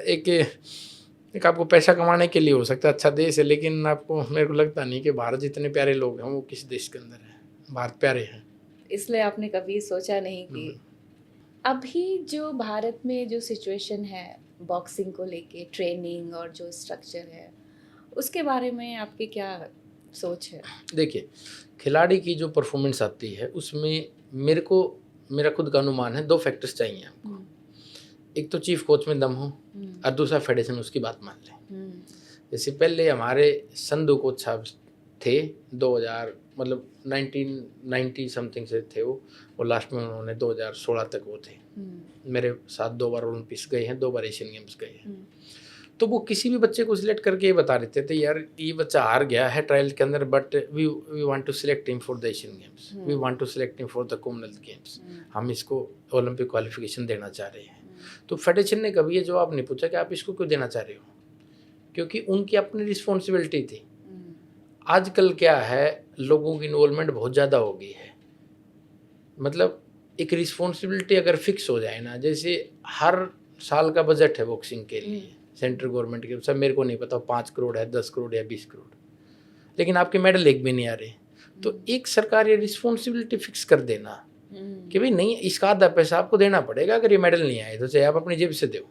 एक आपको पैसा कमाने के लिए हो सकता है अच्छा देश है, लेकिन आपको, मेरे को लगता नहीं कि भारत जितने प्यारे लोग हैं वो किस देश के अंदर है। भारत प्यारे हैं, इसलिए आपने कभी सोचा नहीं कि अभी जो भारत में जो सिचुएशन है बॉक्सिंग को लेके, ट्रेनिंग और जो स्ट्रक्चर है, उसके बारे में आपकी क्या सोच है? देखिए, खिलाड़ी की जो परफॉर्मेंस आती है उसमें मेरे को, मेरा खुद का अनुमान है, 2 फैक्टर्स चाहिए हमको। एक तो चीफ कोच में दम हो, और दूसरा फेडरेशन उसकी बात मान ले। जैसे पहले हमारे संधू कोच साहब थे, 2000 मतलब 1990 समथिंग से थे वो, और लास्ट में उन्होंने 2016 तक वो थे। मेरे साथ 2 बार ओलंपिक्स गए हैं, 2 बार एशियन गेम्स गए हैं। तो वो किसी भी बच्चे को सिलेक्ट करके ये बता देते थे, यार ये बच्चा हार गया है ट्रायल के अंदर, but we want to select him for the Asian games, we want to select him for the Commonwealth games, हम इसको ओलंपिक क्वालिफिकेशन देना चाह रहे हैं। तो फेडरेशन ने कभी ये जवाब नहीं पूछा कि आप इसको क्यों देना चाह रहे हो, क्योंकि उनकी अपनी रिस्पॉन्सिबिलिटी थी। आजकल क्या है, लोगों की इन्वॉल्वमेंट बहुत ज़्यादा हो गई है। मतलब एक रिस्पॉन्सिबिलिटी अगर फिक्स हो जाए ना, जैसे हर साल का बजट है बॉक्सिंग के लिए, सेंट्रल गवर्नमेंट के, सब मेरे को नहीं पता 5 करोड़ है, 10 करोड़ या 20 करोड़, लेकिन आपके मेडल एक भी नहीं आ रहे। तो एक सरकार ये रिस्पॉन्सिबिलिटी फिक्स कर देना कि भाई नहीं, इसका आधा पैसा आपको देना पड़ेगा अगर ये मेडल नहीं आए तो, चाहे आप अपनी जेब से दो।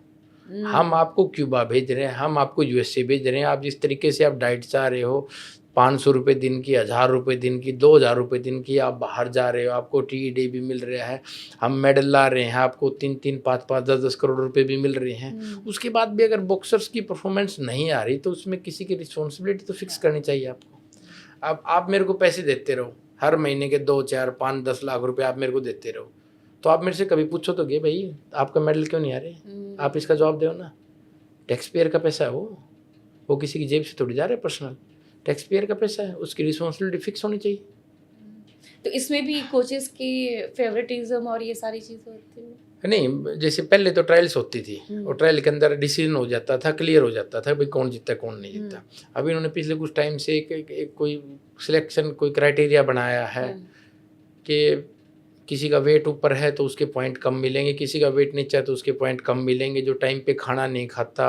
हम आपको क्यूबा भेज रहे हैं, हम आपको यूएसए भेज रहे हैं, आप जिस तरीके से आप डाइट चाह रहे हो 500 रुपये दिन की, 1000 रुपये दिन की, 2000 रुपये दिन की, आप बाहर जा रहे हो, आपको टीईडी भी मिल रहा है, हम मेडल ला रहे हैं, आपको 3-3, 5-5, 10-10 करोड़ रुपए भी मिल रहे हैं। उसके बाद भी अगर बॉक्सर्स की परफॉर्मेंस नहीं आ रही तो उसमें किसी की रिस्पॉन्सिबिलिटी तो फिक्स करनी चाहिए आपको। अब आप मेरे को पैसे देते रहो, हर महीने के 2, 4, 5, 10 लाख रुपए आप मेरे को देते रहो, तो आप मेरे से कभी पूछो तो भाई आपका मेडल क्यों नहीं आ रहे? आप इसका जवाब दो ना। टैक्स पेयर का पैसा है वो किसी की जेब से थोड़ी जा रहा है, पर्सनल टैक्स पेयर का पैसा है, उसकी रिस्पॉन्सिबिलिटी फिक्स होनी चाहिए। तो इसमें भी कोचेस की फेवरेटिज्म और ये सारी चीज़ें होती है? नहीं, जैसे पहले तो ट्रायल्स होती थी और ट्रायल के अंदर डिसीजन हो जाता था, क्लियर हो जाता था भाई कौन जीतता कौन नहीं जीतता। अभी इन्होंने पिछले कुछ टाइम से एक कोई सिलेक्शन, कोई क्राइटेरिया बनाया है कि किसी का वेट ऊपर है तो उसके पॉइंट कम मिलेंगे, किसी का वेट नीचे है तो उसके पॉइंट कम मिलेंगे। जो टाइम पे खाना नहीं खाता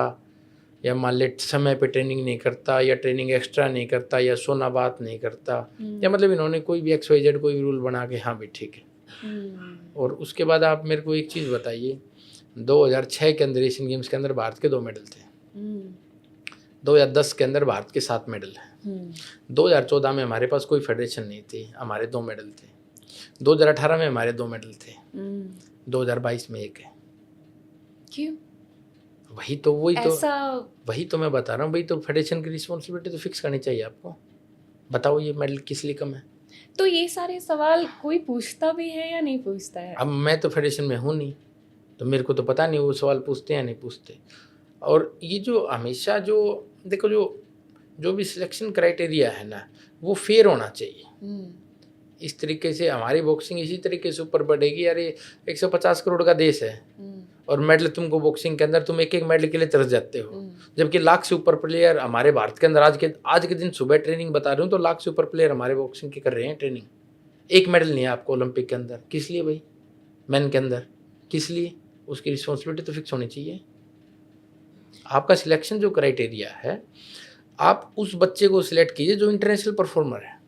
या मान ले समय पे ट्रेनिंग नहीं करता या ट्रेनिंग एक्स्ट्रा नहीं करता या सोना बात नहीं करता, या मतलब इन्होंने कोई भी XYZ कोई भी रूल बना के हाँ भी ठीक है। और उसके बाद आप मेरे को एक चीज़ बताइए, 2006 के अंदर एशियन गेम्स के अंदर भारत के 2 मेडल थे, 2010 के अंदर भारत के 7 मेडल हैं, 2014 में हमारे पास कोई फेडरेशन नहीं थी, हमारे 2 मेडल थे, 2018 में हमारे 2 मेडल थे, 2022 में 1 है। क्यों? वही तो मैं बता रहा हूँ, वही तो फेडरेशन की रिस्पॉन्सिबिलिटी तो फिक्स करनी चाहिए आपको। बताओ ये मेडल किस लिए कम है? तो ये सारे सवाल कोई पूछता भी है या नहीं पूछता है? अब मैं तो फेडरेशन में हूँ नहीं, तो मेरे को तो पता नहीं वो सवाल पूछते हैं या नहीं पूछते। और ये जो हमेशा जो देखो जो भी सिलेक्शन क्राइटेरिया है ना, वो फेयर होना चाहिए। इस तरीके से हमारी बॉक्सिंग इसी तरीके से ऊपर बढ़ेगी। यार ये 150 करोड़ का देश है और मेडल तुमको बॉक्सिंग के अंदर तुम एक मेडल के लिए तरस जाते हो, जबकि लाख से ऊपर प्लेयर हमारे भारत के अंदर आज के दिन सुबह ट्रेनिंग बता रहे हूँ तो लाख से ऊपर प्लेयर हमारे बॉक्सिंग के कर रहे हैं ट्रेनिंग। 1 मेडल नहीं है आपको ओलंपिक के अंदर, किस लिए भाई? मैन के अंदर किस लिए? उसकी रिस्पॉन्सिबिलिटी तो फिक्स होनी चाहिए। आपका सिलेक्शन जो क्राइटेरिया है, आप उस बच्चे को सिलेक्ट कीजिए जो इंटरनेशनल परफॉर्मर है,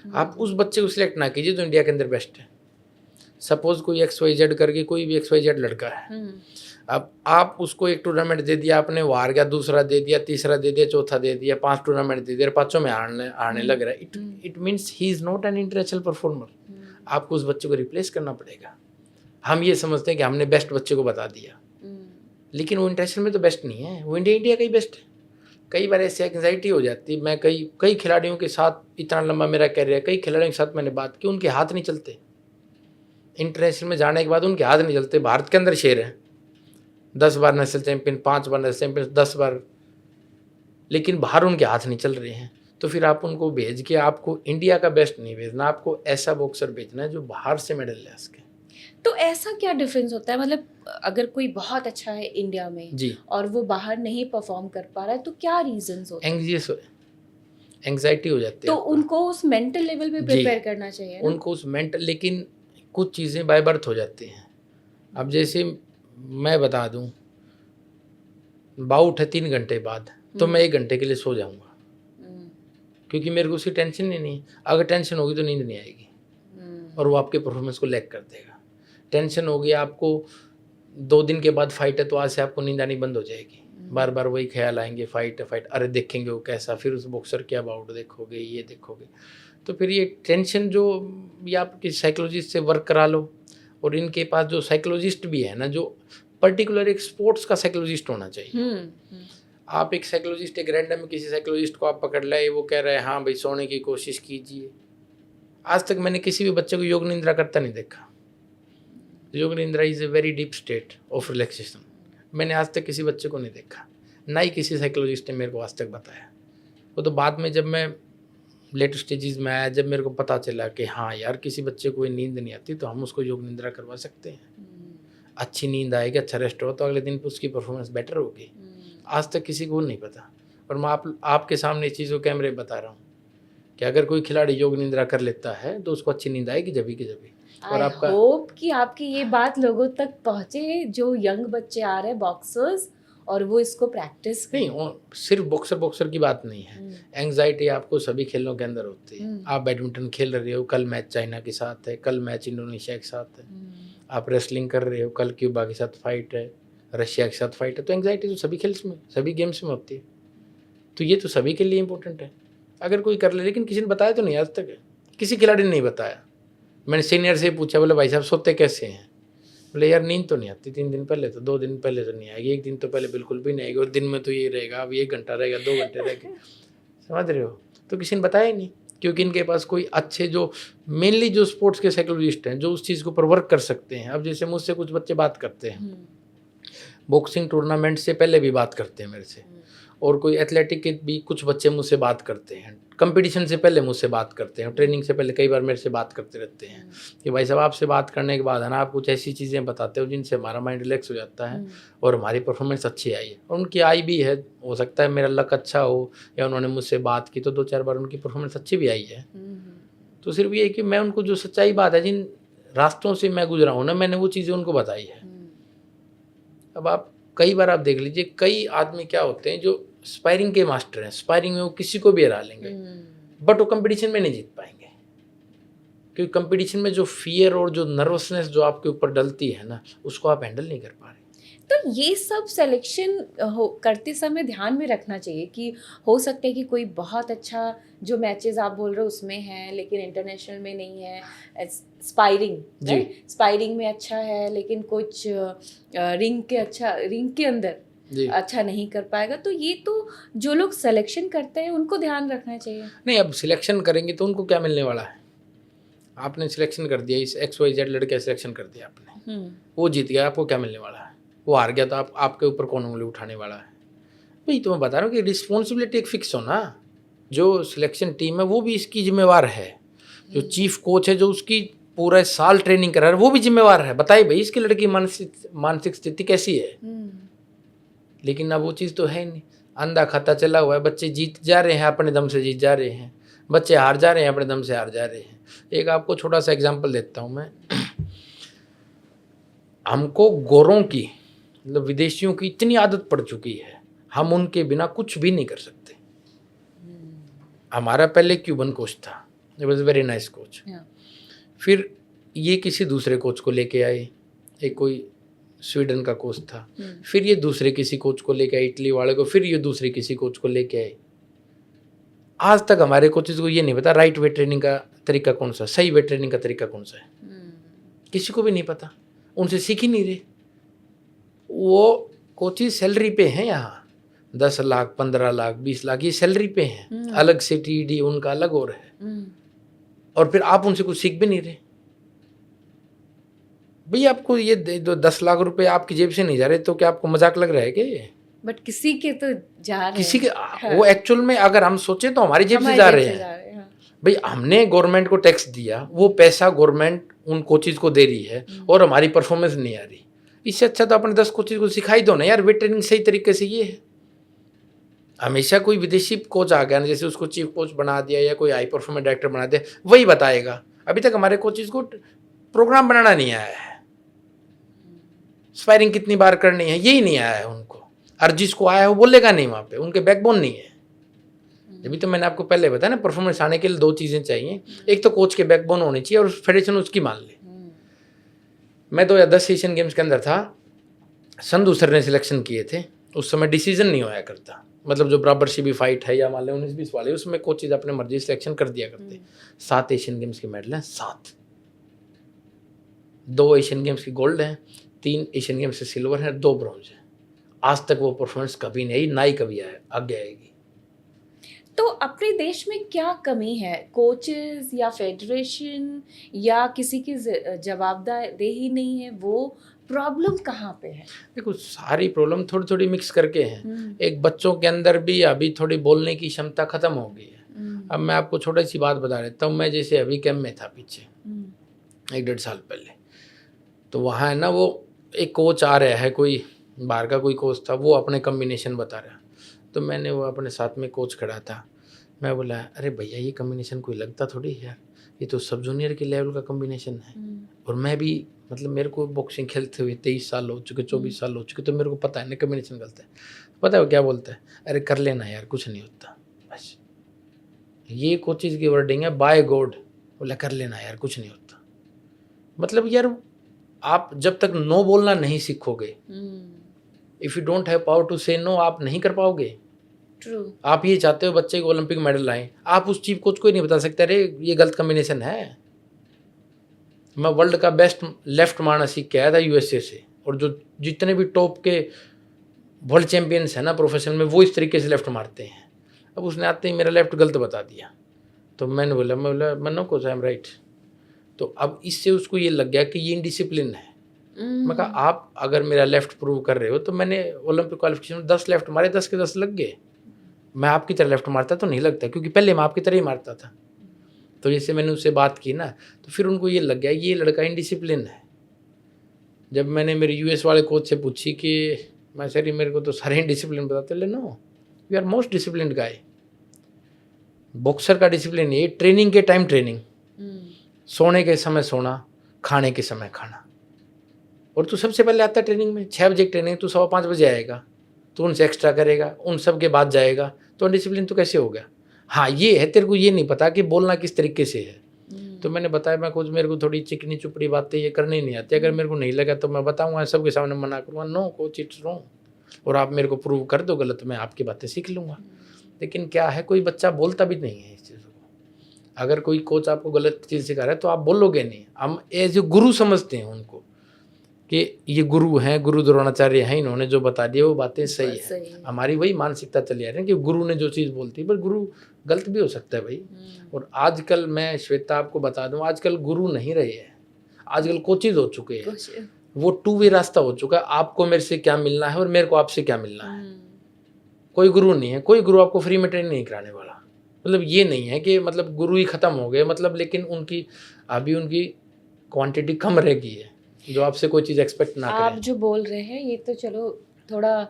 आप उस बच्चे को सिलेक्ट ना कीजिए जो इंडिया के अंदर बेस्ट है। सपोज कोई XYZ करके कोई भी XYZ लड़का है, अब आप उसको एक टूर्नामेंट दे दिया, आपने वो हार गया, दूसरा दे दिया, तीसरा दे दिया, चौथा दे दिया, 5 टूर्नामेंट दे दिया, 5 में हारने लग रहा है, it means he is not an international performer. आपको उस बच्चे को रिप्लेस करना पड़ेगा। हम ये समझते हैं कि हमने बेस्ट बच्चे को बता दिया, लेकिन वो इंटरनेशनल में तो बेस्ट नहीं है, वो इंडिया का ही बेस्ट है। कई बार ऐसी एंग्जाइटी हो जाती है, मैं कई खिलाड़ियों के साथ, इतना लंबा मेरा कैरियर, कई खिलाड़ियों के साथ मैंने बात की, उनके हाथ नहीं चलते। इंटरनेशनल में जाने के बाद उनके हाथ नहीं चलते। भारत के अंदर शेर है, 10 बार नेशनल चैंपियन, 5 बार नेशनल चैंपियन, 10 बार, लेकिन बाहर उनके हाथ नहीं चल रहे हैं। तो फिर आप उनको भेज के, आपको इंडिया का बेस्ट नहीं भेजना, आपको ऐसा बॉक्सर भेजना है जो बाहर से मेडल ले सके। तो ऐसा क्या डिफरेंस होता है? मतलब अगर कोई बहुत अच्छा है इंडिया में जी और वो बाहर नहीं परफॉर्म कर पा रहा है तो क्या रीजंस होते हैं? एंग्जाइटी हो जाती है। तो उनको उस मेंटल लेवल पे प्रिपेयर करना चाहिए ना? उनको उस मेंटल, लेकिन कुछ चीज़ें बाय बर्थ हो जाती हैं। अब जैसे मैं बता दूं, बाउट है 3 घंटे बाद, तो मैं 1 घंटे के लिए सो जाऊंगा, क्योंकि मेरे को उसकी टेंशन ही नहीं। अगर टेंशन होगी तो नींद नहीं आएगी और वो आपके परफॉर्मेंस को लैग कर देगा। टेंशन होगी आपको, 2 दिन के बाद फाइट है तो आज से आपको नींद आनी बंद हो जाएगी, बार बार वही ख्याल आएंगे, फाइट, अरे देखेंगे वो कैसा, फिर उस बॉक्सर के अबाउट देखोगे, ये देखोगे, तो फिर ये टेंशन जो, ये आप किसी साइकोलॉजिस्ट से वर्क करा लो। और इनके पास जो साइकोलॉजिस्ट भी है ना, जो पर्टिकुलर एक स्पोर्ट्स का साइकोलॉजिस्ट होना चाहिए। आप एक साइकोलॉजिस्ट, एक रैंडम किसी साइकोलॉजिस्ट को आप पकड़ लाए, वो कह रहा है हाँ भाई सोने की कोशिश कीजिए। आज तक मैंने किसी भी बच्चे को योग निद्रा करता नहीं देखा। योग निद्रा is a very deep state of relaxation. मैंने आज तक किसी बच्चे को नहीं देखा, ना ही किसी साइकोलॉजिस्ट ने मेरे को आज तक बताया। वो तो बाद में जब मैं लेट स्टेजेस में आया, जब मेरे को पता चला कि हाँ यार किसी बच्चे को नींद नहीं आती तो हम उसको योग निद्रा करवा सकते हैं। अच्छी नींद आएगी, अच्छा रेस्ट हो तो अगले दिन उसकी परफॉर्मेंस बेटर होगी। आज तक किसी को नहीं पता, और मैं आपके सामने इस चीज़ को कैमरे बता रहा हूँ कि अगर कोई खिलाड़ी योग निद्रा कर लेता है तो उसको अच्छी नींद आएगी जभी की जभी। और आपका होप कि आपकी ये बात लोगों तक पहुँचे, जो यंग बच्चे आ रहे हैं बॉक्सर्स, और वो इसको प्रैक्टिस नहीं, सिर्फ बॉक्सर की बात नहीं है। एंग्जाइटी आपको सभी खेलों के अंदर होती है। आप बैडमिंटन खेल रहे हो, कल मैच चाइना के साथ है, कल मैच इंडोनेशिया के साथ है। आप रेसलिंग कर रहे हो, कल क्यूबा के साथ फाइट है, रशिया के साथ फाइट है। तो एंग्जाइटी तो सभी खेल्स में, सभी गेम्स में होती है। तो ये तो सभी के लिए इंपॉर्टेंट है अगर कोई कर ले। लेकिन किसी ने बताया तो नहीं आज तक, किसी खिलाड़ी ने नहीं बताया। मैंने सीनियर से पूछा, बोले भाई साहब सोते कैसे हैं? बोले यार नींद तो नहीं आती, 3 दिन पहले तो, 2 दिन पहले तो नहीं आएगी, 1 दिन तो पहले बिल्कुल भी नहीं आएगी, और दिन में तो ये रहेगा, अब 1 घंटा रहेगा, 2 घंटे रहेगा। समझ रहे हो? तो किसी ने बताया ही नहीं, क्योंकि इनके पास कोई अच्छे जो मेनली जो स्पोर्ट्स के साइकोलॉजिस्ट हैं, जो उस चीज़ के ऊपर वर्क कर सकते हैं। अब जैसे मुझसे कुछ बच्चे बात करते हैं, बॉक्सिंग टूर्नामेंट से पहले भी बात करते हैं मेरे से, और कोई एथलेटिक के भी कुछ बच्चे मुझसे बात करते हैं, कंपटीशन से पहले मुझसे बात करते हैं, ट्रेनिंग से पहले कई बार मेरे से बात करते रहते हैं कि भाई साहब आपसे बात करने के बाद है ना, आप कुछ ऐसी चीज़ें बताते हो जिनसे हमारा माइंड रिलैक्स हो जाता है और हमारी परफॉर्मेंस अच्छी आई है। और उनकी आई भी है, हो सकता है मेरा लक अच्छा हो, या उन्होंने मुझसे बात की तो 2-4 बार उनकी परफॉर्मेंस अच्छी भी आई है। तो सिर्फ ये कि मैं उनको जो सच्चाई बात है, जिन रास्तों से मैं गुजरा हूँ ना, मैंने वो चीज़ें उनको बताई है। अब आप कई बार आप देख लीजिए, कई आदमी क्या होते हैं जो स्पायरिंग के मास्टर हैं, स्पायरिंग में वो किसी को भी हरा लेंगे, बट वो कंपटीशन में नहीं जीत पाएंगे, क्योंकि कंपटीशन में जो फियर और जो नर्वसनेस जो आपके ऊपर डलती है ना, उसको आप हैंडल नहीं कर पा रहे। तो ये सब सिलेक्शन करते समय ध्यान में रखना चाहिए कि हो सकता है कि कोई बहुत अच्छा जो मैचेस आप बोल रहे हो उसमें है, लेकिन इंटरनेशनल में नहीं है। स्पायरिंग, राइट? स्पायरिंग में अच्छा है, लेकिन कुछ रिंग के अंदर अच्छा नहीं कर पाएगा। तो ये तो जो लोग सिलेक्शन करते हैं उनको ध्यान रखना चाहिए। नहीं, अब सिलेक्शन करेंगे तो उनको क्या मिलने वाला है? आपने सिलेक्शन कर दिया, इस XYZ लड़के सिलेक्शन कर दिया आपने, वो जीत गया, आपको क्या मिलने वाला है? वो हार गया तो आपके ऊपर कौन उंगली उठाने वाला है? भाई तो मैं बता रहा हूँ कि रिस्पॉन्सिबिलिटी एक फिक्स हो ना। जो सिलेक्शन टीम है वो भी इसकी जिम्मेवार है, जो चीफ कोच है जो उसकी पूरा साल ट्रेनिंग करा रहा है वो भी जिम्मेवार है। बताइए भाई इसकी लड़की मानसिक स्थिति कैसी है? लेकिन अब वो चीज़ तो है नहीं, अंधा खाता चला हुआ है। बच्चे जीत जा रहे हैं, अपने दम से जीत जा रहे हैं, बच्चे हार जा रहे हैं, अपने दम से हार जा रहे हैं। एक आपको छोटा सा एग्जांपल देता हूँ मैं। हमको गोरों की, मतलब विदेशियों की इतनी आदत पड़ चुकी है, हम उनके बिना कुछ भी नहीं कर सकते। हमारा पहले क्यूबन कोच था, it was very nice coach. फिर ये किसी दूसरे कोच को लेके आए, एक कोई स्वीडन का कोच था, फिर ये दूसरे किसी कोच को लेके आए, इटली वाले को, फिर ये दूसरे किसी कोच को लेके आए। आज तक हमारे कोचेज को ये नहीं पता राइट वे ट्रेनिंग का तरीका कौन सा, सही वे ट्रेनिंग का तरीका कौन सा है। किसी को भी नहीं पता, उनसे सीख ही नहीं रहे। वो कोचेज सैलरी पे हैं यहाँ, 10 लाख 15 लाख 20 लाख ये सैलरी पे हैं, अलग से TD उनका अलग और है, और फिर आप उनसे कुछ सीख भी नहीं रहे। भैया आपको ये 10 लाख रुपए आपकी जेब से नहीं जा रहे तो क्या आपको मजाक लग रहा है क्या ये? बट किसी के तो जा रहे हैं, किसी के वो एक्चुअल में अगर हम सोचे तो हमारी जेब से जा रहे हैं। भाई हमने गवर्नमेंट को टैक्स दिया, वो पैसा गवर्नमेंट उन कोचेज को दे रही है और हमारी परफॉर्मेंस नहीं आ रही। इससे अच्छा तो अपने 10 कोचेज को सिखाई दो ना यार, वे ट्रेनिंग सही तरीके से ये है। हमेशा कोई विदेशी कोच आ गया ना, जैसे उसको चीफ कोच बना दिया या कोई हाई परफॉर्मेंस डायरेक्टर बना दिया, वही बताएगा। अभी तक हमारे कोचेज को प्रोग्राम बनाना नहीं आया है, स्पायरिंग कितनी बार करनी है यही नहीं आया है उनको, और जिसको आया है वो बोलेगा नहीं, वहाँ पे उनके बैकबोन नहीं है। अभी तो मैंने आपको पहले बताया ना, परफॉर्मेंस आने के लिए 2 चीज़ें चाहिए, एक तो कोच के बैकबोन होनी चाहिए और फेडरेशन उसकी मान ले। मैं 2010 एशियन गेम्स के अंदर था, संधू सर ने सिलेक्शन किए थे, उस समय डिसीजन नहीं होया करता, मतलब जो बराबरशिप भी फाइट है या मान लें 19-20 वाले, उसमें कोचेज अपने मर्जी सिलेक्शन कर दिया करते। 7 एशियन गेम्स के मेडल हैं, 7, 2 एशियन गेम्स की गोल्ड हैं, 3 एशियन गेम्स से सिल्वर है, 2 ब्रॉन्ज है। आज तक वो परफॉर्मेंस कभी नहीं आई, ना ही कभी आगे आएगी। तो अपने देश में क्या कमी है? कोचेस या फेडरेशन या किसी की जवाबदेही नहीं है? वो प्रॉब्लम कहाँ पे है? देखो सारी प्रॉब्लम थोड़ी थोड़ी मिक्स करके हैं। एक बच्चों के अंदर भी अभी थोड़ी बोलने की क्षमता खत्म हो गई है। अब मैं आपको छोटी सी बात बता देता हूँ। मैं जैसे अभी कैंप में था पीछे 1-1.5 साल पहले, तो वहाँ है ना वो एक कोच आ रहा है, कोई बाहर का कोई कोच था, वो अपने कम्बिनेशन बता रहा। तो मैंने वो अपने साथ में कोच खड़ा था, मैं बोला अरे भैया ये कम्बिनेशन कोई लगता थोड़ी है यार, ये तो सब जूनियर के लेवल का कॉम्बिनेशन है। और मैं भी मतलब मेरे को बॉक्सिंग खेलते हुए 23 साल हो चुके, 24 साल हो चुके, तो मेरे को पता है ना कॉम्बिनेशन गलत है। पता है वो क्या बोलता है, अरे कर लेना यार कुछ नहीं होता, बस ये कोचिज की वर्डिंग है, बाय गॉड बोला कर लेना यार कुछ नहीं होता। मतलब यार आप जब तक नो बोलना नहीं सीखोगे, if you don't have power to say no, आप नहीं कर पाओगे। ट्रू। आप ये चाहते हो बच्चे को ओलंपिक मेडल लाएं, आप उस चीफ कोच को ही नहीं बता सकते अरे ये गलत कॉम्बिनेशन है। मैं वर्ल्ड का बेस्ट लेफ्ट मारना सीख के आया था यूएसए से, और जो जितने भी टॉप के वर्ल्ड चैंपियंस हैं ना प्रोफेशनल में, वो इस तरीके से लेफ्ट मारते हैं। अब उसने आते ही मेरा लेफ्ट गलत बता दिया, तो मैं बोला मनो कोच आई एम राइट। तो अब इससे उसको ये लग गया कि ये इनडिसिप्लिन है। मैं कहा आप अगर मेरा लेफ्ट प्रूव कर रहे हो, तो मैंने ओलंपिक क्वालिफिकेशन में 10 लेफ्ट मारे, 10 के 10 लग गए। मैं आपकी तरह लेफ्ट मारता तो नहीं लगता, क्योंकि पहले मैं आपकी तरह ही मारता था। तो जैसे मैंने उससे बात की ना, तो फिर उनको ये लग गया ये लड़का इनडिसिप्लिन है। जब मैंने मेरे यूएस वाले कोच से पूछी कि मैं सर मेरे को तो सारे इनडिसिप्लिन बताते, ले know you are most disciplined guy. Boxer का डिसिप्लिन ये ट्रेनिंग के टाइम ट्रेनिंग, सोने के समय सोना, खाने के समय खाना। और तू सबसे पहले आता है ट्रेनिंग में 6 बजे ट्रेनिंग, तू 5:15 बजे आएगा, तो उनसे एक्स्ट्रा करेगा, उन सब के बाद जाएगा, तो डिसिप्लिन तो कैसे हो गया। हाँ ये है तेरे को ये नहीं पता कि बोलना किस तरीके से है। तो मैंने बताया मैं कुछ मेरे को थोड़ी चिकनी चुपड़ी बातें ये करनी नहीं आती, अगर मेरे को नहीं लगा तो मैं बताऊंगा, सबके सामने मना करूँगा, नो कोच इट्स रॉन्ग, और आप मेरे को प्रूव कर दो गलत, मैं आपकी बातें सीख लूँगा। लेकिन क्या है कोई बच्चा बोलता भी नहीं है इस चीज़ को। अगर कोई कोच आपको गलत चीज़ सिखा रहा है तो आप बोलोगे नहीं, हम एज ए गुरु समझते हैं उनको कि ये गुरु हैं, गुरु द्रोणाचार्य हैं, इन्होंने जो बता दिया वो बातें सही है। हमारी वही मानसिकता चली आ रही है कि गुरु ने जो चीज़ बोलती है, पर गुरु गलत भी हो सकता है भाई। और आजकल मैं श्वेता आपको बता दूं, आजकल गुरु नहीं रहे हैं, आजकल कोचेज हो चुके हैं। वो 2 वे रास्ता हो चुका है, आपको मेरे से क्या मिलना है और मेरे को आपसे क्या मिलना है। कोई गुरु नहीं है, कोई गुरु आपको फ्री में ट्रेनिंग नहीं कराने वाला। मतलब ये नहीं है कि मतलब गुरु ही खत्म हो गए, मतलब लेकिन उनकी अभी उनकी क्वांटिटी कम रह गई है, जो आपसे कोई चीज़ एक्सपेक्ट ना करें। आप जो बोल रहे हैं ये तो चलो थोड़ा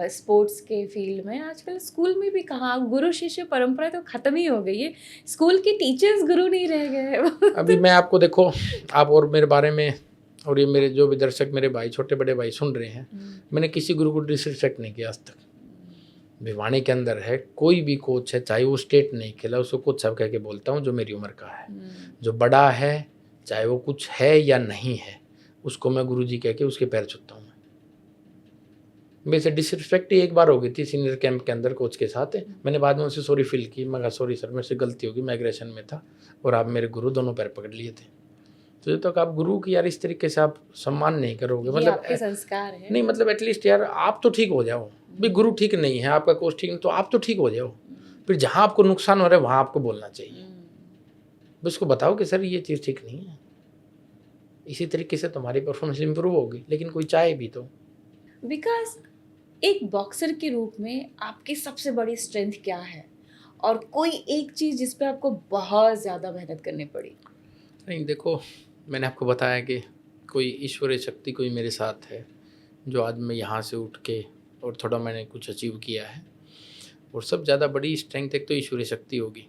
स्पोर्ट्स के फील्ड में, आजकल स्कूल में भी कहाँ गुरु शिष्य परंपरा तो खत्म ही हो गई है, स्कूल के टीचर्स गुरु नहीं रह गए। अभी मैं आपको देखो, आप और मेरे बारे में और ये मेरे जो भी दर्शक मेरे भाई छोटे बड़े भाई सुन रहे हैं, मैंने किसी गुरु को डिसरिस्पेक्ट नहीं किया आज तक। भिवानी के अंदर है कोई भी कोच है, चाहे वो स्टेट नहीं खेला, उसको कोच सब कह के बोलता हूँ जो मेरी उम्र का है, जो बड़ा है चाहे वो कुछ है या नहीं है, उसको मैं गुरुजी कह के उसके पैर छूता हूँ। मेरे से डिसरिस्पेक्ट ही एक बार हो गई थी सीनियर कैंप के अंदर कोच के साथ, मैंने बाद में उनसे सॉरी फील की, मैं कहा सॉरी सर मेरे से गलती होगी, मैं एग्रेशन में था और आप मेरे गुरु दोनों पैर पकड़ लिए थे। तो जब तक आप गुरु की यार इस तरीके से आप सम्मान नहीं करोगे, मतलब आपके संस्कार है नहीं, मतलब एटलीस्ट यार आप तो ठीक हो जाओ। भी गुरु ठीक नहीं है, आपका कोच ठीक नहीं, तो आप तो ठीक हो जाओ। फिर जहाँ आपको नुकसान हो रहा है वहाँ आपको बोलना चाहिए, बस उसको बताओ कि सर ये चीज़ ठीक नहीं है। इसी तरीके से तुम्हारी परफॉर्मेंस इंप्रूव होगी, लेकिन कोई चाहे भी तो। विकास, एक बॉक्सर के रूप में आपकी सबसे बड़ी स्ट्रेंथ क्या है, और कोई एक चीज़ जिस पे आपको बहुत ज़्यादा मेहनत करनी पड़ी? नहीं देखो, मैंने आपको बताया कि कोई ईश्वरीय शक्ति कोई मेरे साथ है, जो आज मैं यहाँ से उठ के और थोड़ा मैंने कुछ अचीव किया है। और सब ज़्यादा बड़ी स्ट्रेंथ एक तो ईश्वरीय शक्ति होगी,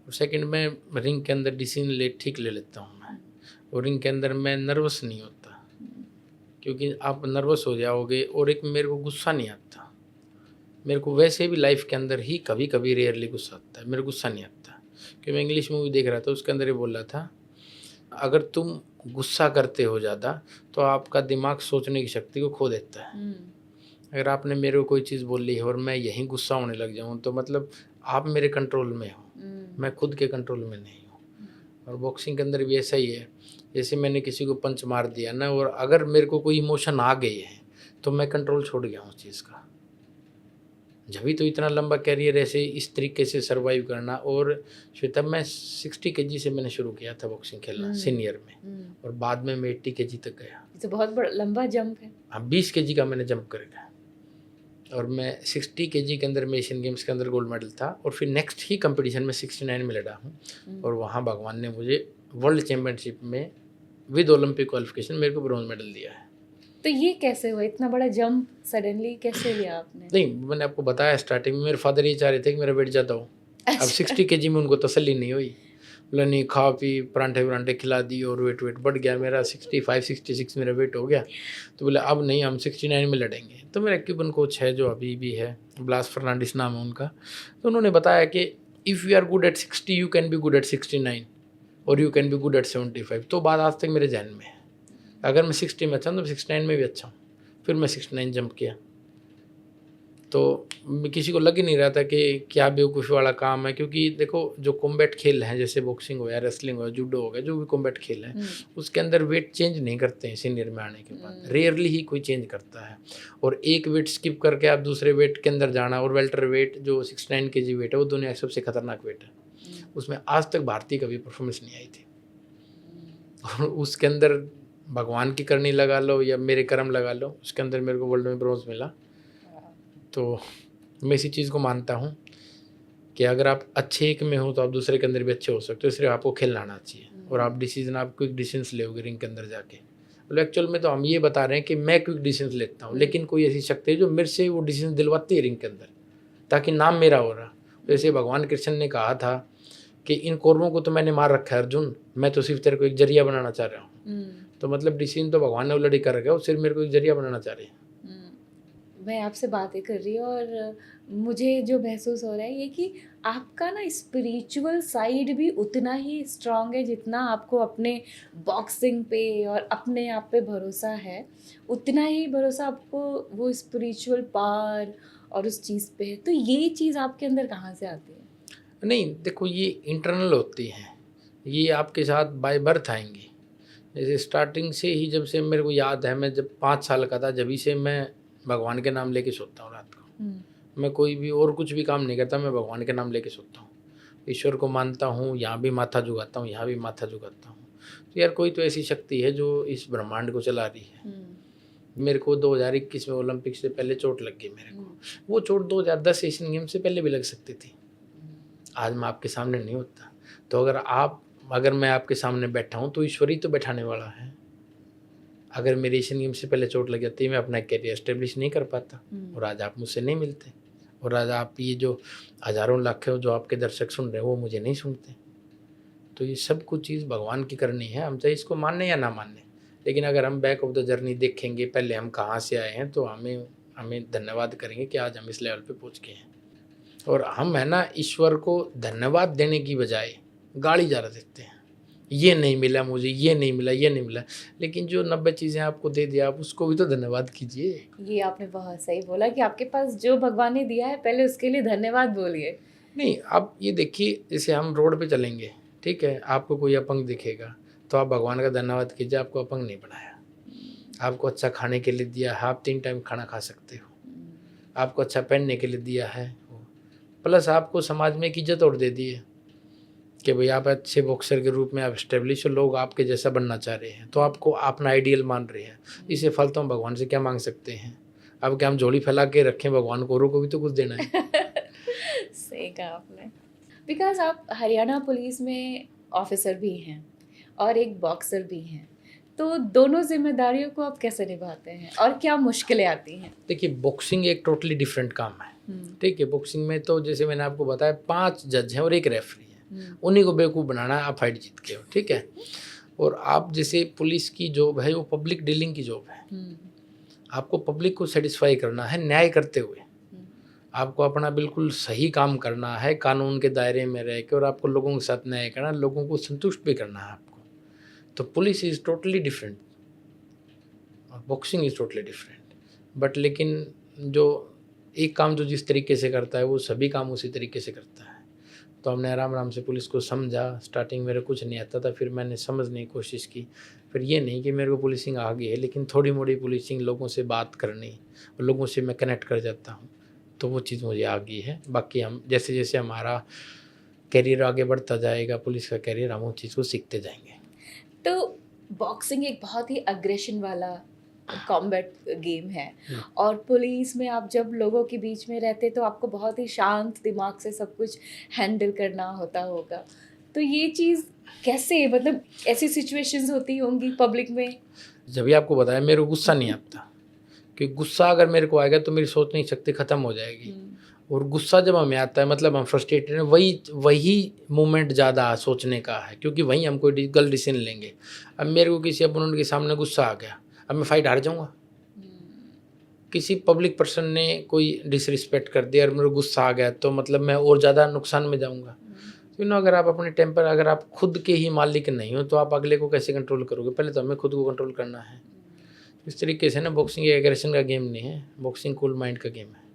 और सेकंड में रिंग के अंदर डिसीजन ठीक ले लेता हूँ मैं, और रिंग के अंदर मैं नर्वस नहीं होता, क्योंकि आप नर्वस हो जाओगे। और एक मेरे को गुस्सा नहीं आता, मेरे को वैसे भी लाइफ के अंदर ही कभी कभी रेयरली गुस्सा आता है, मेरे गुस्सा नहीं आता। कि मैं इंग्लिश मूवी देख रहा था, उसके अंदर ये बोल रहा था, अगर तुम गुस्सा करते हो ज़्यादा तो आपका दिमाग सोचने की शक्ति को खो देता है। अगर आपने मेरे को कोई चीज़ बोल ली है और मैं यहीं गुस्सा होने लग जाऊँ, तो मतलब आप मेरे कंट्रोल में हो, मैं खुद के कंट्रोल में नहीं हूँ। और बॉक्सिंग के अंदर भी ऐसा ही है, जैसे मैंने किसी को पंच मार दिया ना, और अगर मेरे को कोई इमोशन आ गई है तो मैं कंट्रोल छोड़ गया हूँ उस चीज़ का। जब भी तो इतना लंबा कैरियर ऐसे इस तरीके से सर्वाइव करना। और श्वेता मैं 60 kg से मैंने शुरू किया था बॉक्सिंग खेलना सीनियर में, और बाद में मैं 80 kg तक गया। तो बहुत बड़ा लंबा जंप है। हाँ 20 kg का मैंने जंप कर गया, और मैं 60 kg के अंदर में एशियन गेम्स के अंदर गोल्ड मेडल था, और फिर नेक्स्ट ही कंपटीशन में 69 में लड़ा हूँ, और वहाँ भगवान ने मुझे वर्ल्ड चैम्पियनशिप में विद ओलंपिक क्वालिफिकेशन मेरे को ब्रॉन्ज मेडल दिया है। तो ये कैसे हुआ, इतना बड़ा जंप सडनली कैसे लिया आपने? नहीं, मैंने आपको बताया स्टार्टिंग में, मेरे फादर ये चाह रहे थे कि मेरा वेट ज़्यादा हो। अब 60 kg में उनको तसल्ली नहीं हुई, बोला नहीं, खा पी परांठे वरांठे खिला दिए और वेट बढ़ गया मेरा, 65-66 मेरा वेट हो गया। तो बोले अब नहीं, हम 69 में लड़ेंगे। तो मेरा क्यूबन कोच है जो अभी भी है, ब्लास फर्नांडिस नाम है उनका, तो उन्होंने बताया कि if you are good at 60 you can be good at 69 और you can be good at 75। तो बात आज तक मेरे जहन में है, अगर मैं 60 में अच्छा हूँ तो 69 में भी अच्छा हूँ। फिर मैं 69 जंप किया। तो किसी को लग ही नहीं रहा था कि क्या बेवकूफ़ी वाला काम है, क्योंकि देखो जो कॉम्बैट खेल हैं, जैसे बॉक्सिंग हो या रेसलिंग हो, जूडो हो गया, जो भी कॉम्बैट खेल है उसके अंदर वेट चेंज नहीं करते हैं सीनियर में आने के बाद, रेयरली ही कोई चेंज करता है। और एक वेट स्किप करके आप दूसरे वेट के अंदर जाना, और वेल्टर वेट जो 69 kg वेट है वो दुनिया का सबसे खतरनाक वेट है, उसमें आज तक भारतीय कभी परफॉर्मेंस नहीं आई थी। और उसके अंदर भगवान की करनी लगा लो या मेरे कर्म लगा लो, उसके अंदर मेरे को वर्ल्ड में ब्रॉन्ज मिला। तो मैं इसी चीज़ को मानता हूँ कि अगर आप अच्छे एक में हो तो आप दूसरे के अंदर भी अच्छे हो सकते हो, सिर्फ आपको खेलना आना चाहिए। और आप डिसीजन, आप क्विक डिसीजन लोगे रिंग के अंदर जाके। मतलब एक्चुअल में तो हम ये बता रहे हैं कि मैं क्विक डिसीजन लेता हूँ, लेकिन कोई ऐसी शक्ति है जो मेरे से वो डिसीजन दिलवाती है रिंग के अंदर, ताकि नाम मेरा हो रहा। जैसे भगवान कृष्ण ने कहा था कि इन कौरवों को तो मैंने मार रखा है अर्जुन, मैं तो सिर्फ तेरे को एक जरिया बनाना चाह रहा हूँ। तो मतलब डिसीजन तो भगवान ने ऑलरेडी कर रखा है, वो सिर्फ मेरे को एक जरिया बनाना चाह रहे हैं। मैं आपसे बातें कर रही हूँ और मुझे जो महसूस हो रहा है ये कि आपका ना स्पिरिचुअल साइड भी उतना ही स्ट्रांग है जितना आपको अपने बॉक्सिंग पे और अपने आप पे भरोसा है, उतना ही भरोसा आपको वो स्पिरिचुअल पावर और उस चीज़ पे है। तो ये चीज़ आपके अंदर कहाँ से आती है? नहीं देखो, ये इंटरनल होती हैं, ये आपके साथ बाय बर्थ आएंगी। जैसे स्टार्टिंग से ही, जब से मेरे को याद है, मैं जब 5 साल का था, जब से मैं भगवान के नाम लेके सोता हूँ रात को। मैं कोई भी और कुछ भी काम नहीं करता, मैं भगवान के नाम लेके सोता हूँ। ईश्वर को मानता हूँ, यहाँ भी माथा झुकाता हूँ, यहाँ भी माथा झुकाता हूँ। तो यार कोई तो ऐसी शक्ति है जो इस ब्रह्मांड को चला रही है। मेरे को 2021 में ओलंपिक से पहले चोट लग गई मेरे को। वो चोट 2010 एशियन गेम से पहले भी लग सकती थी। आज मैं आपके सामने नहीं होता। तो अगर मैं आपके सामने बैठा हूँ तो ईश्वर ही तो बैठाने वाला है। अगर मेरे एशियन गेम से पहले चोट लग जाती, मैं अपना कैरियर एस्टेब्लिश नहीं कर पाता, और आज आप मुझसे नहीं मिलते, और आज आप ये जो हज़ारों लाख जो आपके दर्शक सुन रहे हैं वो मुझे नहीं सुनते। तो ये सब कुछ चीज़ भगवान की करनी है, हम चाहे इसको माने या ना माने। लेकिन अगर हम बैक ऑफ द जर्नी देखेंगे, पहले हम कहाँ से आए हैं, तो हमें धन्यवाद करेंगे कि आज हम इस लेवल पे पहुँच गए हैं। और हम है ना, ईश्वर को धन्यवाद देने की बजाय गाली ज़्यादा देते हैं, ये नहीं मिला मुझे, ये नहीं मिला, ये नहीं मिला। लेकिन जो 90 चीज़ें आपको दे दिया, आप उसको भी तो धन्यवाद कीजिए। ये आपने बहुत सही बोला कि आपके पास जो भगवान ने दिया है पहले उसके लिए धन्यवाद बोलिए। नहीं, आप ये देखिए, जैसे हम रोड पे चलेंगे, ठीक है, आपको कोई अपंग दिखेगा तो आप भगवान का धन्यवाद कीजिए, आपको अपंग नहीं बनाया। आपको अच्छा खाने के लिए दिया है, आप 3 टाइम खाना खा सकते हो। आपको अच्छा पहनने के लिए दिया है, प्लस आपको समाज में एक इज्जत और दे दी है कि भाई आप अच्छे बॉक्सर के रूप में आप स्टेब्लिश हो, लोग आपके जैसा बनना चाह रहे हैं, तो आपको अपना आइडियल मान रहे हैं। इससे फालतू हम भगवान से क्या मांग सकते हैं? अब क्या हम झोली फैला के रखें भगवान को? औरों को भी तो कुछ देना है। सही कहा आपने। बिकॉज आप हरियाणा पुलिस में ऑफिसर भी हैं और एक बॉक्सर भी हैं, तो दोनों जिम्मेदारियों को आप कैसे निभाते हैं और क्या मुश्किलें आती हैं? देखिए, बॉक्सिंग एक टोटली डिफरेंट काम है, ठीक है। बॉक्सिंग में तो जैसे मैंने आपको बताया 5 जज हैं और 1 रेफरी है, उन्हीं को बेवकूफ़ बनाना है, आप फाइट जीत के हो, ठीक है। और आप जैसे पुलिस की जॉब है वो पब्लिक डीलिंग की जॉब है। आपको पब्लिक को सेटिस्फाई करना है न्याय करते हुए, आपको अपना बिल्कुल सही काम करना है कानून के दायरे में रह के, और आपको लोगों के साथ न्याय करना, लोगों को संतुष्ट भी करना है आपको। तो पुलिस इज़ टोटली डिफरेंट और boxing is totally different. But लेकिन जो एक काम जो जिस तरीके से करता है वो सभी काम उसी तरीके से करता है। तो हमने आराम आराम से पुलिस को समझा। स्टार्टिंग मेरे कुछ नहीं आता था, फिर मैंने समझने की कोशिश की। फिर ये नहीं कि मेरे को पुलिसिंग आ गई है, लेकिन थोड़ी मोड़ी पुलिसिंग, लोगों से बात करनी, लोगों से मैं कनेक्ट कर जाता हूँ, तो वो चीज़ मुझे आ गई है। बाकी हम जैसे जैसे हमारा करियर आगे बढ़ता जाएगा, पुलिस का करियर, हम उस चीज़ को सीखते जाएंगे। तो बॉक्सिंग एक बहुत ही अग्रेशन वाला कॉम्बैट गेम है, और पुलिस में आप जब लोगों के बीच में रहते तो आपको बहुत ही शांत दिमाग से सब कुछ हैंडल करना होता होगा। तो ये चीज़ कैसे, मतलब ऐसी सिचुएशंस होती होंगी पब्लिक में? जब भी आपको बताया, मेरे को गुस्सा नहीं आता, कि गुस्सा अगर मेरे को आएगा तो मेरी सोचने की शक्ति ख़त्म हो जाएगी। और गुस्सा जब हमें आता है मतलब हम फ्रस्ट्रेटेड हैं, वही मोमेंट ज़्यादा सोचने का है, क्योंकि वहीं हम कोई गलत डिसीजन लेंगे। अब मेरे को किसी अपोनेंट के सामने गुस्सा आ गया, अब मैं फाइट हार जाऊँगा। किसी पब्लिक पर्सन ने कोई डिसरिस्पेक्ट कर दिया और मेरे को गुस्सा आ गया तो मतलब मैं और ज़्यादा नुकसान में जाऊँगा। अगर आप अपने टेम्पर, अगर आप खुद के ही मालिक नहीं हो तो आप अगले को कैसे कंट्रोल करोगे? पहले तो हमें खुद को कंट्रोल करना है। इस तरीके से ना बॉक्सिंग एग्रेशन का गेम नहीं है, बॉक्सिंग कूल माइंड का गेम है।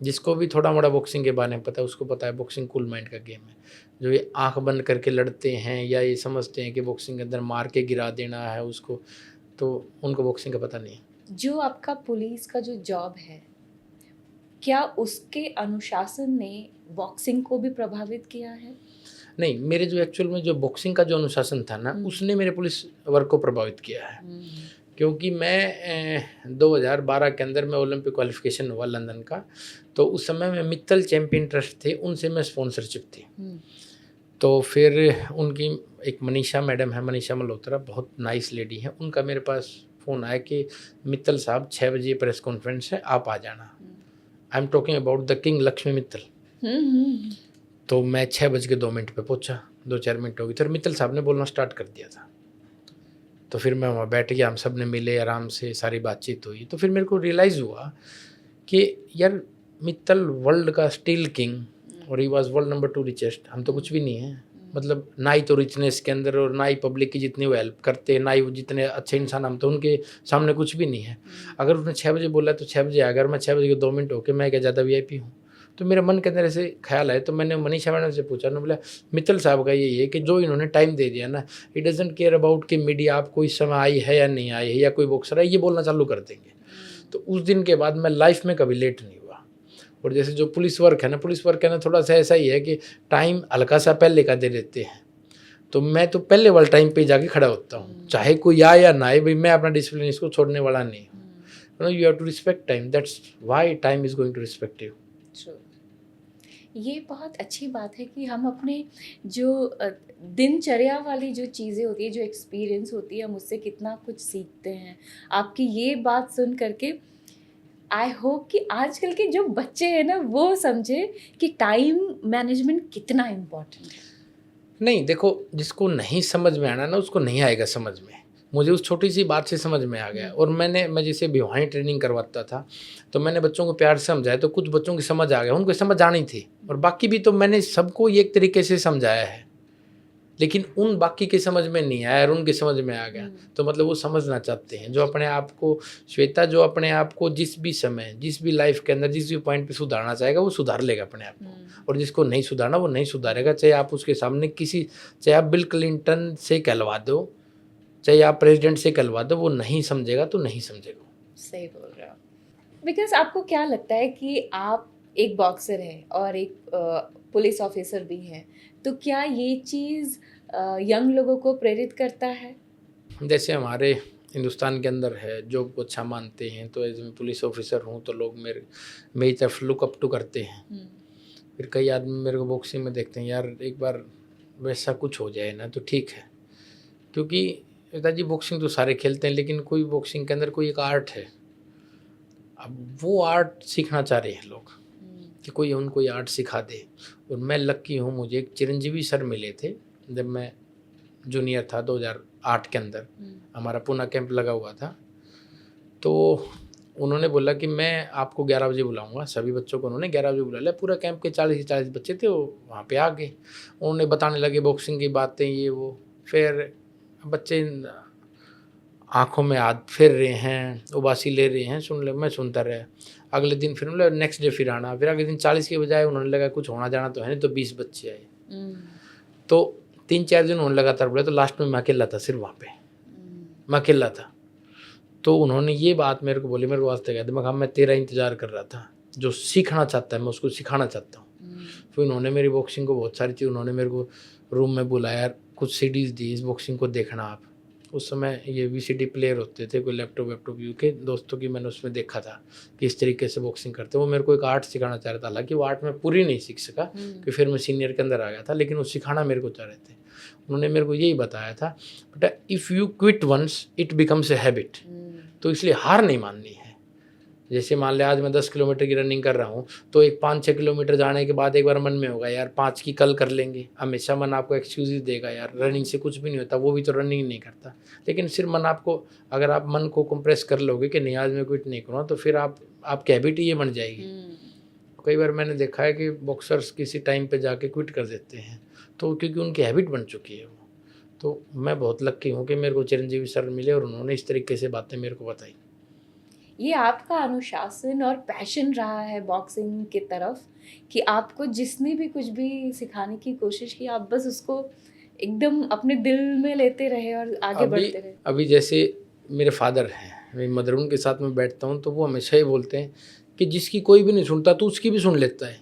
जिसको भी थोड़ा मोड़ा बॉक्सिंग के बारे में पता है उसको पता है बॉक्सिंग कूल माइंड का गेम है। जो ये आंख बंद करके लड़ते हैं या ये समझते हैं कि बॉक्सिंग के अंदर मार के गिरा देना है उसको, तो उनको बॉक्सिंग का पता नहीं है। जो आपका पुलिस का जो जॉब है, क्या उसके अनुशासन ने बॉक्सिंग को भी प्रभावित किया है? नहीं, मेरे जो एक्चुअल में जो बॉक्सिंग का जो अनुशासन था ना उसने मेरे पुलिस वर्क को प्रभावित किया है। क्योंकि मैं 2012 के अंदर मैं ओलंपिक क्वालिफिकेशन हुआ लंदन का, तो उस समय में मित्तल चैंपियन ट्रस्ट थे, उनसे मैं स्पॉन्सरशिप थी। तो फिर उनकी एक मनीषा मैडम है, मनीषा मल्होत्रा, बहुत नाइस लेडी है, उनका मेरे पास फ़ोन आया कि मित्तल साहब 6 बजे प्रेस कॉन्फ्रेंस है, आप आ जाना। I am talking about the king Lakshmi Mittal. तो मैं 6:02 पे पहुंचा, 2-4 मिनट हो गई, फिर मित्तल साहब ने बोलना स्टार्ट कर दिया था। तो फिर मैं वहाँ बैठ गया, हम सब ने मिले, आराम से सारी बातचीत हुई। तो फिर मेरे को रियलाइज़ हुआ कि यार मित्तल वर्ल्ड का स्टील किंग और he was world number 2 richest, हम तो कुछ भी नहीं है। मतलब ना ही तो रिचनेस के अंदर और ना ही पब्लिक की जितनी वो हेल्प करते, ना ही वो जितने अच्छे इंसान, हम तो उनके सामने कुछ भी नहीं है। अगर उसने 6 बजे बोला तो 6 बजे आया, अगर मैं 6 बजे के 2 मिनट होके मैं क्या ज़्यादा VIP हूँ? तो मेरे मन के अंदर ऐसे ख्याल आए, तो मैंने मनीषा मैडम से पूछा, उन्होंने बोला मित्तल साहब का यही है कि जो इन्होंने टाइम दे दिया ना, इट डजंट केयर अबाउट कि मीडिया आपको इस समय आई है या नहीं आई है या कोई बॉक्सर है, ये बोलना चालू कर देंगे। तो उस दिन के बाद मैं लाइफ में कभी लेट नहीं हुआ। और जैसे जो पुलिस वर्क है ना थोड़ा सा ऐसा ही है कि टाइम हल्का सा पहले का दे देते हैं, तो मैं तो पहले वाला टाइम पे जाके खड़ा होता हूँ, चाहे कोई आए या ना आए, भाई मैं अपना डिसिप्लिन इसको छोड़ने वाला नहीं हूँ। You have to respect time, that's why time is going to respect you. ये बहुत अच्छी बात है कि हम अपने जो दिनचर्या वाली जो चीज़ें होती है, जो एक्सपीरियंस होती है, हम उससे कितना कुछ सीखते हैं। आपकी ये बात सुन करके आई होप कि आजकल के जो बच्चे हैं ना वो समझे कि टाइम मैनेजमेंट कितना इम्पोर्टेंट है। नहीं, देखो, जिसको नहीं समझ में आना ना उसको नहीं आएगा समझ में। मुझे उस छोटी सी बात से समझ में आ गया। और मैं जैसे विवाही ट्रेनिंग करवाता था तो मैंने बच्चों को प्यार से समझाया, तो कुछ बच्चों की समझ आ गया, उनको समझ आनी थी, और बाकी भी तो मैंने सबको एक तरीके से समझाया है, लेकिन उन बाकी की समझ में नहीं आया और उनकी समझ में आ गया। तो मतलब वो समझना चाहते हैं, जो अपने आप को, श्वेता, जो अपने आप को जिस भी समय, जिस भी लाइफ के अंदर, जिस भी पॉइंट पे सुधारना चाहेगा वो सुधार लेगा अपने आप को, और जिसको नहीं सुधारना वो नहीं सुधारेगा। चाहे आप उसके सामने चाहे आप बिल क्लिंटन से कहलवा दो, चाहे आप प्रेसिडेंट से कहलवा दो, वो नहीं समझेगा तो नहीं समझेगा। सही बोल रहे हो। बिकॉज आपको क्या लगता है कि आप एक बॉक्सर हैं और एक पुलिस ऑफिसर भी हैं, तो क्या ये चीज़ यंग लोगों को प्रेरित करता है? जैसे हमारे हिंदुस्तान के अंदर है, जॉब को अच्छा मानते हैं, तो एज मैं पुलिस ऑफिसर हूँ तो लोग मेरी तरफ लुक अप टू करते हैं। फिर कई आदमी मेरे को बॉक्सिंग में देखते हैं, यार एक बार वैसा कुछ हो जाए ना तो ठीक है, क्योंकि पिताजी बॉक्सिंग तो सारे खेलते हैं, लेकिन कोई बॉक्सिंग के अंदर कोई एक आर्ट है। अब वो आर्ट सीखना चाह रहे हैं लोग कि कोई उनको ये आर्ट सिखा दे। और मैं लक्की हूँ, मुझे एक चिरंजीवी सर मिले थे जब मैं जूनियर था 2008 के अंदर, हमारा पूना कैंप लगा हुआ था। तो उन्होंने बोला कि मैं आपको 11 बजे बुलाऊंगा, सभी बच्चों को उन्होंने 11 बजे बुला लिया। पूरा कैंप के 40 बच्चे थे, वो वहाँ पे आ गए, उन्होंने बताने लगे बॉक्सिंग की बातें, ये वो। फिर बच्चे आँखों में हाथ फेर रहे हैं, उबासी ले रहे हैं, मैं सुनता रहा। अगले दिन फिर मतलब नेक्स्ट डे फिर आना, फिर अगले दिन 40 के बजाय उन्होंने लगा कुछ होना जाना तो है नहीं, तो 20 बच्चे आए। तो 3-4 दिन उन्होंने लगातार बोला, तो लास्ट में मैं अकेला था, सिर्फ वहाँ पे मैं अकेला था। तो उन्होंने ये बात मेरे को बोली, मेरे को वास्ते कहते, मैं कहा मैं तेरा इंतज़ार कर रहा था, जो सीखना चाहता है मैं उसको सिखाना चाहता हूँ। फिर उन्होंने मेरी बॉक्सिंग को बहुत सारी चीज़, उन्होंने मेरे को रूम में बुलाया, कुछ सीडीज़ दी, इस बॉक्सिंग को देखना आप। उस समय ये VCD प्लेयर होते थे, कोई लैपटॉप के दोस्तों की, मैंने उसमें देखा था कि इस तरीके से बॉक्सिंग करते। वो मेरे को एक आर्ट सिखाना चाह रहा था, हालांकि वो आर्ट मैं पूरी नहीं सीख सका कि फिर मैं सीनियर के अंदर आ गया था, लेकिन वो सिखाना मेरे को चाह रहे थे। उन्होंने मेरे को यही बताया था, बेटा if you quit once it becomes a habit. तो इसलिए हार नहीं माननी है। जैसे मान लिया आज मैं 10 किलोमीटर की रनिंग कर रहा हूँ, तो एक 5-6 किलोमीटर जाने के बाद एक बार मन में होगा यार 5 की कल कर लेंगे। हमेशा मन आपको एक्सक्यूज ही देगा, यार रनिंग से कुछ भी नहीं होता, वो भी तो रनिंग नहीं करता। लेकिन फिर मन आपको, अगर आप मन को कंप्रेस कर लोगे कि नहीं आज मैं क्विट नहीं करूँगा, तो फिर आपकी हैबिट ही ये बन जाएगी। कई बार मैंने देखा है कि बॉक्सर्स किसी टाइम पे जाके क्विट कर देते हैं, तो क्योंकि उनकी हैबिट बन चुकी है वो। तो मैं बहुत लक्की हूँ कि मेरे को चिरंजीवी सर मिले और उन्होंने इस तरीके से बातें मेरे को बताई। ये आपका अनुशासन और पैशन रहा है बॉक्सिंग की तरफ कि आपको जिसने भी कुछ भी सिखाने की कोशिश की आप बस उसको एकदम अपने दिल में लेते रहे और आगे बढ़ते रहे। अभी जैसे मेरे फादर हैं, मेरी मदर, उनके साथ में बैठता हूँ तो वो हमेशा ही बोलते हैं कि जिसकी कोई भी नहीं सुनता तो उसकी भी सुन लेता है।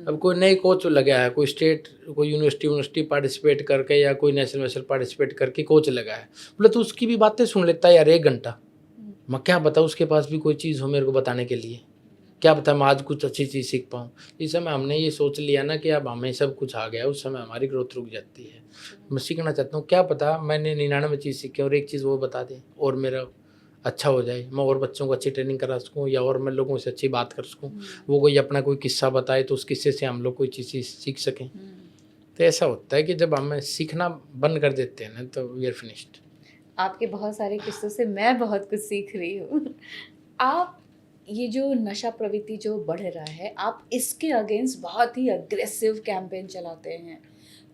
अब कोई नए कोच लगा है, कोई स्टेट, कोई यूनिवर्सिटी पार्टिसिपेट करके या कोई नेशनल पार्टिसिपेट करके कोच लगा है, बोले तो उसकी भी बातें सुन लेता है यार 1 घंटा। मैं क्या बता उसके पास भी कोई चीज़ हो मेरे को बताने के लिए, क्या पता मैं आज कुछ अच्छी चीज़ सीख पाऊँ। इस समय हमने ये सोच लिया ना कि अब हमें सब कुछ आ गया, उस समय हमारी ग्रोथ रुक जाती है। मैं सीखना चाहता हूँ, क्या पता मैंने 99 चीज़ सीखी और एक चीज़ वो बता दे और मेरा अच्छा हो जाए, मैं और बच्चों को अच्छी ट्रेनिंग करा सकूँ या और मैं लोगों से अच्छी बात कर सकूँ। वो कोई अपना कोई किस्सा बताए तो उस किस्से से हम लोग कोई चीज़ सीख सकें। तो ऐसा होता है कि जब हमें सीखना बंद कर देते हैं ना तो वी आर फिनिश्ड। आपके बहुत सारे किस्सों से मैं बहुत कुछ सीख रही हूँ। आप ये जो नशा प्रवृत्ति जो बढ़ रहा है, आप इसके अगेंस्ट बहुत ही अग्रेसिव कैंपेन चलाते हैं,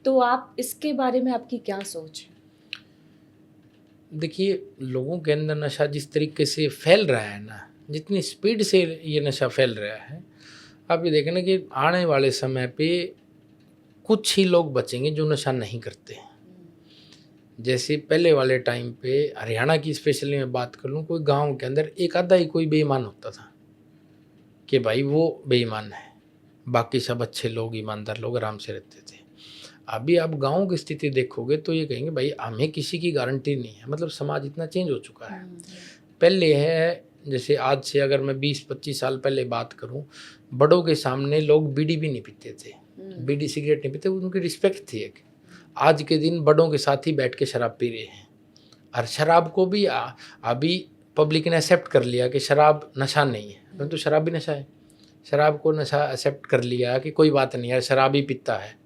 तो आप इसके बारे में आपकी क्या सोच है? देखिए, लोगों के अंदर नशा जिस तरीके से फैल रहा है ना, जितनी स्पीड से ये नशा फैल रहा है, आप ये देखें ना कि आने वाले समय पे कुछ ही लोग बचेंगे जो नशा नहीं करते। जैसे पहले वाले टाइम पे हरियाणा की स्पेशली मैं बात कर लूँ, कोई गांव के अंदर एक आधा ही कोई बेईमान होता था कि भाई वो बेईमान है, बाकी सब अच्छे लोग, ईमानदार लोग आराम से रहते थे। अभी आप गाँव की स्थिति देखोगे तो ये कहेंगे भाई हमें किसी की गारंटी नहीं है। मतलब समाज इतना चेंज हो चुका है। पहले है, जैसे आज से अगर मैं 20-25 साल पहले बात करूं, बड़ों के सामने लोग बीड़ी भी नहीं पीते थे, बीड़ी सिगरेट नहीं पीते, उनकी रिस्पेक्ट थी एक। आज के दिन बड़ों के साथ ही बैठ के शराब पी रहे हैं। और शराब को भी अभी पब्लिक ने एक्सेप्ट कर लिया कि शराब नशा नहीं है, परंतु शराब भी नशा है। शराब को नशा एक्सेप्ट कर लिया कि कोई बात नहीं यार, शराब ही पीता है।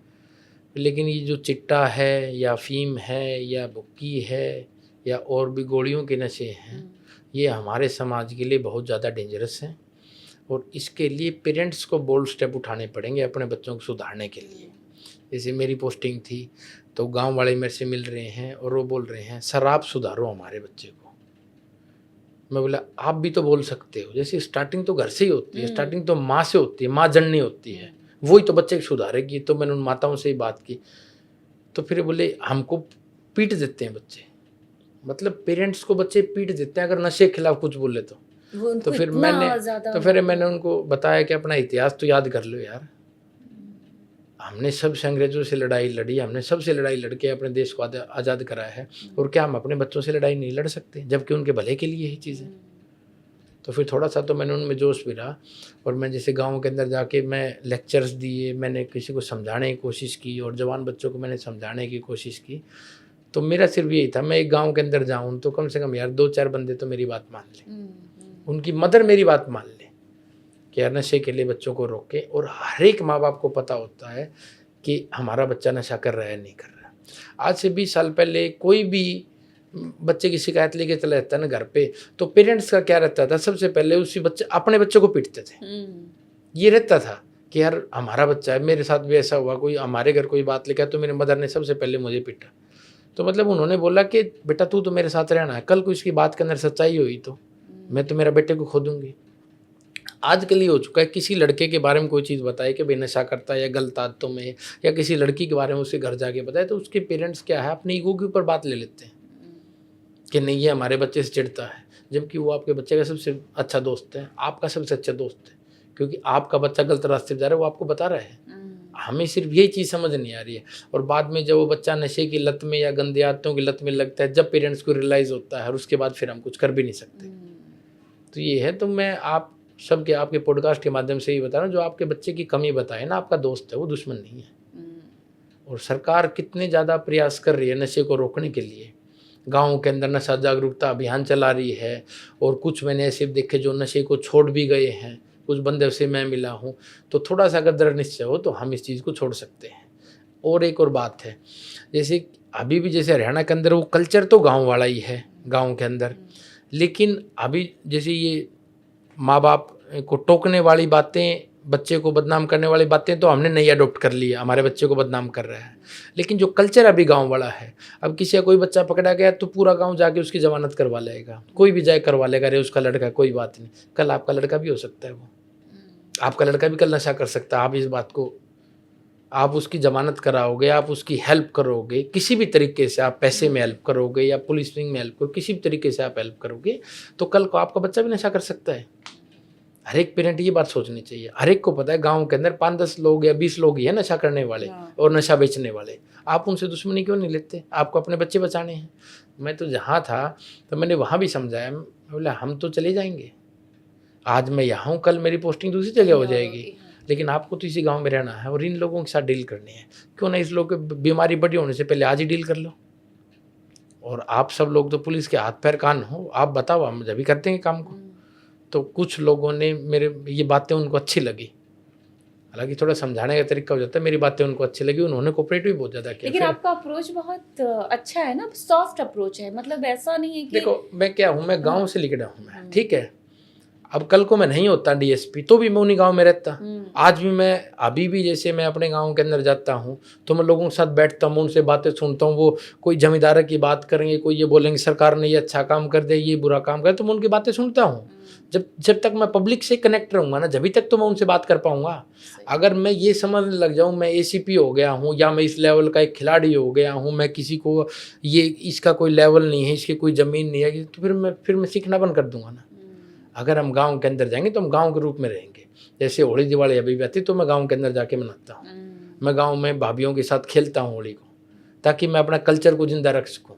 लेकिन ये जो चिट्टा है या फीम है या बुक्की है या और भी गोलियों के नशे हैं, ये हमारे समाज के लिए बहुत ज़्यादा डेंजरस हैं और इसके लिए पेरेंट्स को बोल्ड स्टेप उठाने पड़ेंगे अपने बच्चों को सुधारने के लिए। जैसे मेरी पोस्टिंग थी तो गांव वाले मेरे से मिल रहे हैं और वो बोल रहे हैं सर आप सुधारो हमारे बच्चे को। मैं बोला आप भी तो बोल सकते हो। जैसे स्टार्टिंग तो घर से ही होती है, स्टार्टिंग तो माँ से होती है, माँ जननी होती है, वही तो बच्चे को सुधारेगी। तो मैंने उन माताओं से ही बात की, तो फिर बोले हमको पीट देते हैं बच्चे, मतलब पेरेंट्स को बच्चे पीट देते हैं अगर नशे के खिलाफ कुछ बोले तो फिर मैंने उनको बताया कि अपना इतिहास तो याद कर लो यार, हमने सबसे अंग्रेजों से लड़ाई लड़ी, हमने सबसे लड़ाई लड़के अपने देश को आज़ाद कराया है, और क्या हम अपने बच्चों से लड़ाई नहीं लड़ सकते जबकि उनके भले के लिए यही चीज़ है। तो फिर थोड़ा सा तो मैंने उनमें जोश भी रहा और मैं जैसे गाँव के अंदर जाके मैं लेक्चर्स दिए, मैंने किसी को समझाने की कोशिश की और जवान बच्चों को मैंने समझाने की कोशिश की। तो मेरा सिर्फ यही था मैं एक गांव के अंदर जाऊं तो कम से कम यार 2-4 बंदे तो मेरी बात मान लें, उनकी मदर मेरी बात मान ले कि यार नशे के लिए बच्चों को रोके। और हर एक माँ बाप को पता होता है कि हमारा बच्चा नशा कर रहा है नहीं कर रहा। आज से 20 साल पहले कोई भी बच्चे की शिकायत लेके चला जाता है ना घर पे, तो पेरेंट्स का क्या रहता था, सबसे पहले उसी बच्चे अपने बच्चों को पीटते थे। ये रहता था कि यार हमारा बच्चा है। मेरे साथ भी ऐसा हुआ, कोई हमारे घर कोई बात लेकर तो मेरे मदर ने सबसे पहले मुझे पीटा। तो मतलब उन्होंने बोला कि बेटा तू तो मेरे साथ रहना है, कल को इसकी बात के अंदर सच्चाई हुई तो मैं तो मेरा बेटे को खो दूंगी। आजकल ये हो चुका है, किसी लड़के के बारे में कोई चीज़ बताए कि भाई नशा करता है या गलत आदतों में, या किसी लड़की के बारे में उसके घर जाके बताए, तो उसके पेरेंट्स क्या है अपने ईगो के ऊपर बात ले लेते हैं कि नहीं ये हमारे बच्चे से चिढ़ता है, जबकि वो आपके बच्चे का सबसे अच्छा दोस्त है, आपका सबसे अच्छा दोस्त है, क्योंकि आपका बच्चा गलत रास्ते पर जा रहा है वो आपको बता रहा है। हमें सिर्फ यही चीज़ समझ नहीं आ रही है। और बाद में जब वो बच्चा नशे की लत में या गंदे आदतों की लत में लगता है, जब पेरेंट्स को रियलाइज़ होता है, और उसके बाद फिर हम कुछ कर भी नहीं सकते। तो ये है, तो मैं आप सबके आपके पॉडकास्ट के माध्यम से ही बता रहा हूँ, जो आपके बच्चे की कमी बताए ना, आपका दोस्त है, वो दुश्मन नहीं है। और सरकार कितने ज़्यादा प्रयास कर रही है नशे को रोकने के लिए। गाँव के अंदर नशा जागरूकता अभियान चला रही है, और कुछ मैंने ऐसे देखे जो नशे को छोड़ भी गए हैं, कुछ बंदे से मैं मिला हूँ। तो थोड़ा सा अगर दृढ़ निश्चय हो तो हम इस चीज़ को छोड़ सकते हैं। और एक और बात है, जैसे अभी भी जैसे हरियाणा के अंदर वो कल्चर तो गांव वाला ही है गांव के अंदर, लेकिन अभी जैसे ये माँ बाप को टोकने वाली बातें, बच्चे को बदनाम करने वाली बातें तो हमने नहीं अडोप्ट कर ली है, हमारे बच्चे को बदनाम कर रहा है। लेकिन जो कल्चर अभी गांव वाला है, अब किसी का कोई बच्चा पकड़ा गया तो पूरा गांव जाके उसकी जमानत करवा लेगा, कोई भी जाए करवा लेगा, अरे उसका लड़का, कोई बात नहीं, कल आपका लड़का भी हो सकता है, वो आपका लड़का भी कल नशा कर सकता है। आप इस बात को, आप उसकी जमानत कराओगे, आप उसकी हेल्प करोगे किसी भी तरीके से, आप पैसे में हेल्प करोगे या पुलिसिंग में हेल्प करोगे, किसी भी तरीके से आप हेल्प करोगे, तो कल को आपका बच्चा भी नशा कर सकता है। हर एक पेरेंट ये बात सोचनी चाहिए। हर एक को पता है गांव के अंदर 5-10 लोग या 20 लोग ही है नशा करने वाले और नशा बेचने वाले। आप उनसे दुश्मनी क्यों नहीं लेते? आपको अपने बच्चे बचाने हैं। मैं तो जहाँ था तो मैंने वहाँ भी समझाया, बोला हम तो चले जाएंगे, आज मैं यहाँ हूँ, कल मेरी पोस्टिंग दूसरी जगह हो जाएगी, लेकिन आपको तो इसी गांव में रहना है और इन लोगों के साथ डील करनी है। क्यों ना इस लोग की बीमारी बड़ी होने से पहले आज ही डील कर लो। और आप सब लोग तो पुलिस के हाथ पैर कान हो, आप बताओ, हम जब भी करते हैं काम को। तो कुछ लोगों ने मेरे ये बातें उनको अच्छी लगी, हालांकि थोड़ा समझाने का तरीका हो जाता है, मेरी बातें उनको अच्छी लगी, उन्होंने कोऑपरेट भी बहुत ज़्यादा किया। लेकिन आपका अप्रोच बहुत अच्छा है ना, सॉफ्ट अप्रोच है, मतलब ऐसा नहीं है कि देखो मैं क्या हूँ, मैं गाँव से लिखा हूँ मैं, ठीक है। अब कल को मैं नहीं होता डीएसपी तो भी मैं उन्हीं गांव में रहता। आज भी मैं, अभी भी जैसे मैं अपने गांव के अंदर जाता हूं तो मैं लोगों के साथ बैठता हूं, उनसे बातें सुनता हूं। वो कोई जमींदार की बात करेंगे, कोई ये बोलेंगे सरकार ने ये अच्छा काम कर दिया, ये बुरा काम कर, तो मैं उनकी बातें सुनता हूं। जब तक मैं पब्लिक से कनेक्ट रहूंगा ना, जब तक तो मैं उनसे बात कर पाऊंगा। अगर मैं ये समझने लग जाऊँ मैं एसीपी हो गया हूँ या मैं इस लेवल का एक खिलाड़ी हो गया हूँ, मैं किसी को ये इसका कोई लेवल नहीं है, इसकी कोई ज़मीन नहीं है, तो फिर मैं सीखना बंद कर दूंगा ना। अगर हम गांव के अंदर जाएंगे तो हम गांव के रूप में रहेंगे। जैसे होली दिवाली अभी भी आती तो मैं गांव के अंदर जाके मनाता हूँ, मैं गांव में भाभीियों के साथ खेलता हूँ होली को, ताकि मैं अपना कल्चर को जिंदा रख सकूँ।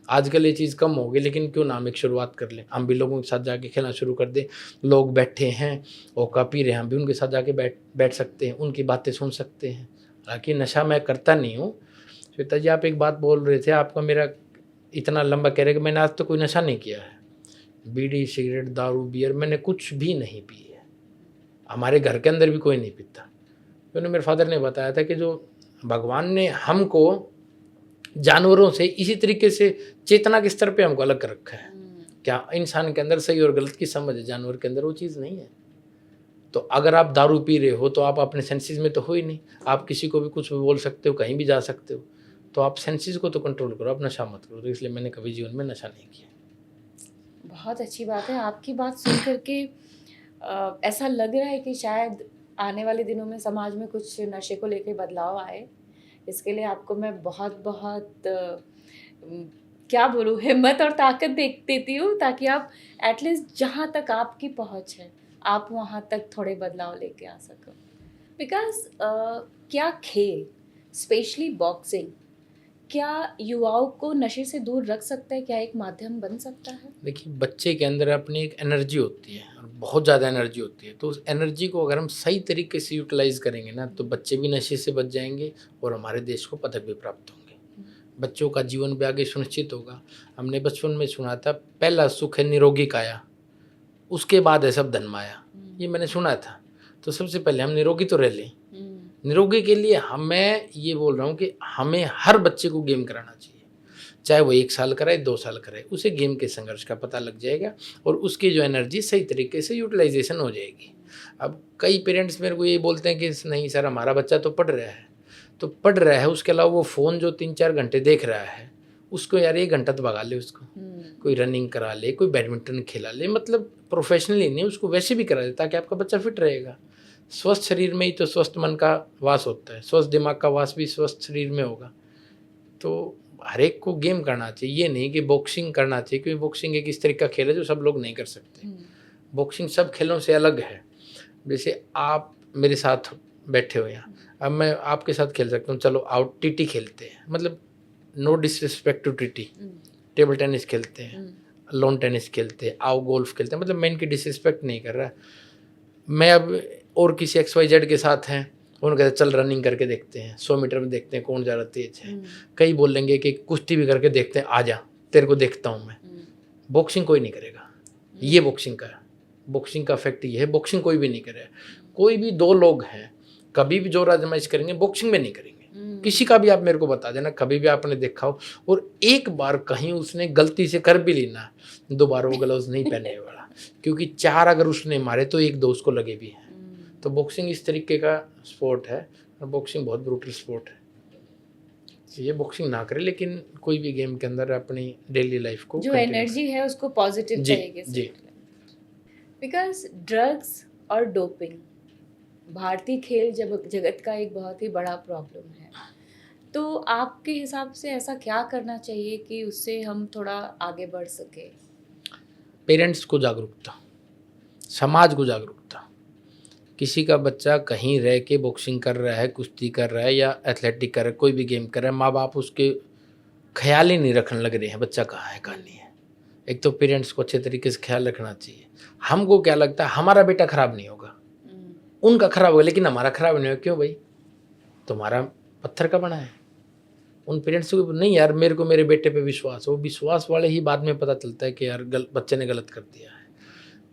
आजकल ये चीज़ कम होगी, लेकिन क्यों ना हम एक शुरुआत कर लें, हम भी लोगों के साथ जाके खेलना शुरू कर दें। लोग बैठे हैं ओका पी रहे हैं, हम भी उनके साथ जाके बैठ सकते हैं, उनकी बातें सुन सकते हैं। हालांकि नशा मैं करता नहीं हूँ। श्वेता जी, आप एक बात बोल रहे थे, आपका मेरा इतना लंबा कह रहे कि मैंने आज तो कोई नशा नहीं किया है। बीड़ी, सिगरेट, दारू, बियर मैंने कुछ भी नहीं पी है। हमारे घर के अंदर भी कोई नहीं पीता। क्योंकि मेरे फादर ने बताया था कि जो भगवान ने हमको जानवरों से इसी तरीके से चेतना के स्तर पे हमको अलग कर रखा है। क्या इंसान के अंदर सही और गलत की समझ है, जानवर के अंदर वो चीज़ नहीं है। तो अगर आप दारू पी रहे हो तो आप अपने सेंसेस में तो हो ही नहीं। आप किसी को भी कुछ भी बोल सकते हो, कहीं भी जा सकते हो। तो आप सेंसेस को तो कंट्रोल करो, आप नशा मत करो। तो इसलिए मैंने कभी जीवन में नशा नहीं किया। बहुत अच्छी बात है। आपकी बात सुन करके ऐसा लग रहा है कि शायद आने वाले दिनों में समाज में कुछ नशे को लेकर बदलाव आए। इसके लिए आपको मैं बहुत बहुत क्या बोलूँ, हिम्मत और ताकत देती हूँ, ताकि आप एटलीस्ट जहाँ तक आपकी पहुँच है आप वहाँ तक थोड़े बदलाव लेके आ सको। बिकॉज क्या खेल, स्पेशली बॉक्सिंग, क्या युवाओं को नशे से दूर रख सकता है? क्या एक माध्यम बन सकता है? देखिए, बच्चे के अंदर अपनी एक एनर्जी होती है और बहुत ज़्यादा एनर्जी होती है। तो उस एनर्जी को अगर हम सही तरीके से यूटिलाइज़ करेंगे ना, तो बच्चे भी नशे से बच जाएंगे और हमारे देश को पदक भी प्राप्त होंगे। बच्चों का जीवन भी आगे सुनिश्चित होगा। हमने बचपन में सुना था, पहला सुख है निरोगी काया, उसके बाद है सब धन माया। ये मैंने सुना था। तो सबसे पहले हम निरोगी तो रह लें। निरोगी के लिए मैं ये बोल रहा हूँ कि हमें हर बच्चे को गेम कराना चाहिए, चाहे वो 1 साल कराए, 2 साल कराए, उसे गेम के संघर्ष का पता लग जाएगा और उसकी जो एनर्जी सही तरीके से यूटिलाइजेशन हो जाएगी। अब कई पेरेंट्स मेरे को ये बोलते हैं कि नहीं सर, हमारा बच्चा तो पढ़ रहा है, तो पढ़ रहा है, उसके अलावा वो फ़ोन जो 3-4 घंटे देख रहा है, उसको यार 1 घंटा तो भगा ले, उसको कोई रनिंग करा ले, कोई बैडमिंटन खिला ले, मतलब प्रोफेशनली नहीं, उसको वैसे भी करा दे, ताकि आपका बच्चा फिट रहेगा। स्वस्थ शरीर में ही तो स्वस्थ मन का वास होता है, स्वस्थ दिमाग का वास भी स्वस्थ शरीर में होगा। तो हर एक को गेम करना चाहिए, ये नहीं कि बॉक्सिंग करना चाहिए, क्योंकि बॉक्सिंग एक इस तरीके का खेल है जो सब लोग नहीं कर सकते। बॉक्सिंग सब खेलों से अलग है। जैसे आप मेरे साथ बैठे हो यहाँ, अब मैं आपके साथ खेल सकता हूँ, चलो आओ टीटी खेलते हैं, मतलब no disrespect to TT, table tennis खेलते हैं, लॉन टेनिस खेलते हैं, आओ गोल्फ खेलते हैं, मतलब मैं इनकी डिसरिस्पेक्ट नहीं कर रहा। मैं अब और किसी XYZ के साथ हैं, उन्होंने कहते चल रनिंग करके देखते हैं, 100 मीटर में देखते हैं कौन ज़्यादा तेज है। कई बोलेंगे कि कुश्ती भी करके देखते हैं, आ जा, तेरे को देखता हूँ मैं। बॉक्सिंग कोई नहीं करेगा, ये बॉक्सिंग का फैक्ट ये है, बॉक्सिंग कोई भी नहीं करेगा। कोई भी दो लोग हैं कभी भी जोर आजमाइश करेंगे, बॉक्सिंग में नहीं करेंगे। किसी का भी आप मेरे को बता देना, कभी भी आपने देखा हो, और एक बार कहीं उसने गलती से कर भी लेना, दोबारा वो ग्लव्स नहीं पहनने वाला, क्योंकि 4 अगर उसने मारे तो 1-2 उसको लगे भी हैं। तो बॉक्सिंग इस तरीके का स्पोर्ट है, और बॉक्सिंग बहुत ब्रूटल स्पोर्ट है। ये बॉक्सिंग ना करे, लेकिन कोई भी गेम के अंदर अपनी डेली लाइफ को जो एनर्जी है उसको पॉजिटिव तरीके से। जी। बिकॉज ड्रग्स और डोपिंग भारतीय खेल जगत का एक बहुत ही बड़ा प्रॉब्लम है, तो आपके हिसाब से ऐसा क्या करना चाहिए कि उससे हम थोड़ा आगे बढ़ सके? पेरेंट्स को जागरूकता, समाज को जागरूकता। किसी का बच्चा कहीं रह के बॉक्सिंग कर रहा है, कुश्ती कर रहा है या एथलेटिक कर रहा है, कोई भी गेम कर रहा है, माँ बाप उसके ख्याल ही नहीं रखने लग रहे हैं बच्चा कहाँ है कहाँ नहीं है। एक तो पेरेंट्स को अच्छे तरीके से ख्याल रखना चाहिए। हमको क्या लगता है, हमारा बेटा खराब नहीं होगा, उनका खराब होगा, लेकिन हमारा खराब नहीं होगा। क्यों भाई, तुम्हारा पत्थर का बना है। उन पेरेंट्स को नहीं, यार मेरे को मेरे बेटे पे विश्वास है, वो विश्वास वाले ही बाद में पता चलता है कि यार बच्चे ने गलत कर दिया है।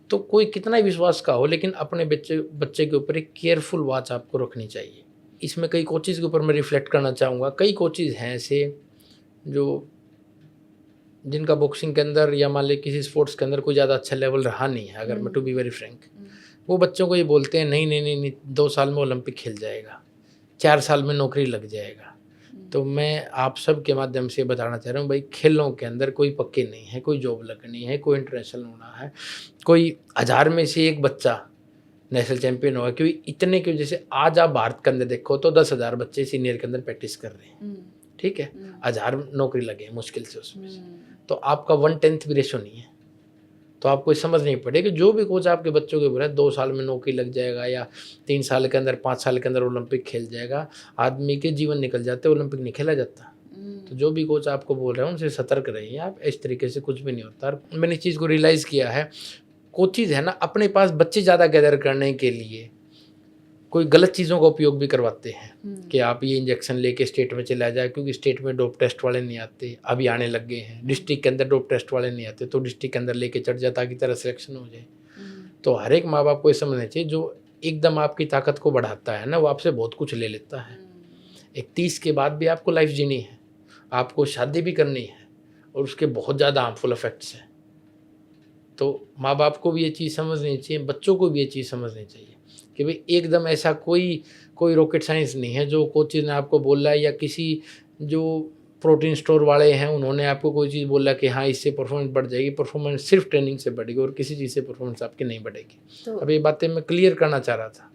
तो कोई कितना ही विश्वास का हो, लेकिन अपने बच्चे के ऊपर एक केयरफुल वॉच आपको रखनी चाहिए। इसमें कई कोचेज़ के ऊपर मैं रिफ्लेक्ट करना चाहूँगा। कई कोचेज़ हैं ऐसे जो जिनका बॉक्सिंग के अंदर या मान लीजिए किसी स्पोर्ट्स के अंदर कोई ज़्यादा अच्छा लेवल रहा नहीं है, अगर मैं टू बी वेरी फ्रैंक, वो बच्चों को ये बोलते हैं नहीं 2 साल में ओलंपिक खेल जाएगा, 4 साल में नौकरी लग जाएगा। तो मैं आप सब के माध्यम से बताना चाह रहा हूँ भाई, खेलों के अंदर कोई पक्के नहीं है, कोई जॉब लगनी है, कोई इंटरनेशनल होना है, कोई 1000 में से एक बच्चा नेशनल चैंपियन होगा। क्योंकि इतने क्यों, जैसे आज आप भारत के अंदर देखो तो 10,000 बच्चे सीनियर के अंदर प्रैक्टिस कर रहे हैं, ठीक है, 1000 नौकरी लगे मुश्किल से उसमें से, तो आपका 1/10 भी रेशो नहीं है। तो आपको समझ नहीं पड़ेगी, जो भी कोच आपके बच्चों के बोले 2 साल में नौकरी लग जाएगा या 3 साल के अंदर 5 साल के अंदर ओलंपिक खेल जाएगा, आदमी के जीवन निकल जाते, ओलंपिक नहीं खेला जाता। तो जो भी कोच आपको बोल रहे हैं उनसे सतर्क रहिए आप, इस तरीके से कुछ भी नहीं होता। और मैंने इस चीज़ को रियलाइज़ किया है, कोचेज़ है ना अपने पास बच्चे ज़्यादा गैदर करने के लिए कोई गलत चीज़ों का उपयोग भी करवाते हैं कि आप ये इंजेक्शन लेके स्टेट में चला जाए, क्योंकि स्टेट में डोप टेस्ट वाले नहीं आते, अभी आने लग गए हैं। डिस्ट्रिक्ट के अंदर डोप टेस्ट वाले नहीं आते, तो डिस्ट्रिक्ट के अंदर लेके चढ़ जाता ताकि तरह सिलेक्शन हो जाए। तो हर एक माँ बाप को ये समझना चाहिए, जो एकदम आपकी ताकत को बढ़ाता है ना, वो आपसे बहुत कुछ ले लेता है। 31 के बाद भी आपको लाइफ जीनी है, आपको शादी भी करनी है, और उसके बहुत ज़्यादा हार्मफुल इफेक्ट्स हैं। तो माँ बाप को भी ये चीज़ समझनी चाहिए, बच्चों को भी ये चीज़ समझनी चाहिए कि भाई एकदम ऐसा कोई रॉकेट साइंस नहीं है जो कोचेज ने आपको बोला है, या किसी जो प्रोटीन स्टोर वाले हैं उन्होंने आपको कोई चीज़ बोला कि हाँ इससे परफॉर्मेंस बढ़ जाएगी। परफॉर्मेंस सिर्फ ट्रेनिंग से बढ़ेगी और किसी चीज़ से परफॉर्मेंस आपकी नहीं बढ़ेगी। तो अब ये बातें मैं क्लियर करना चाह रहा था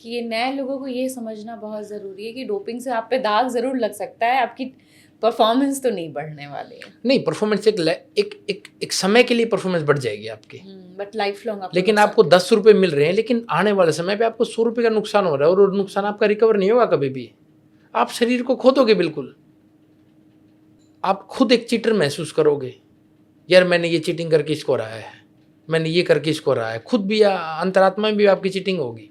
कि ये नए लोगों को ये समझना बहुत ज़रूरी है कि डोपिंग से आप पे दाग ज़रूर लग सकता है, आपकी परफॉर्मेंस तो नहीं बढ़ने वाली है। नहीं, परफॉर्मेंस एक समय के लिए परफॉर्मेंस बढ़ जाएगी आपकी, बट लाइफ लॉन्ग लेकिन आपको 10 रुपये मिल रहे हैं, लेकिन आने वाले समय पे आपको 100 रुपये का नुकसान हो रहा है, और नुकसान आपका रिकवर नहीं होगा कभी भी। आप शरीर को खो दोगे बिल्कुल, आप खुद एक चीटर महसूस करोगे, यार मैंने ये चीटिंग करके इसको रहा है, मैंने ये करके इसको रहा है, खुद भी अंतरात्मा में भी आपकी चीटिंग होगी।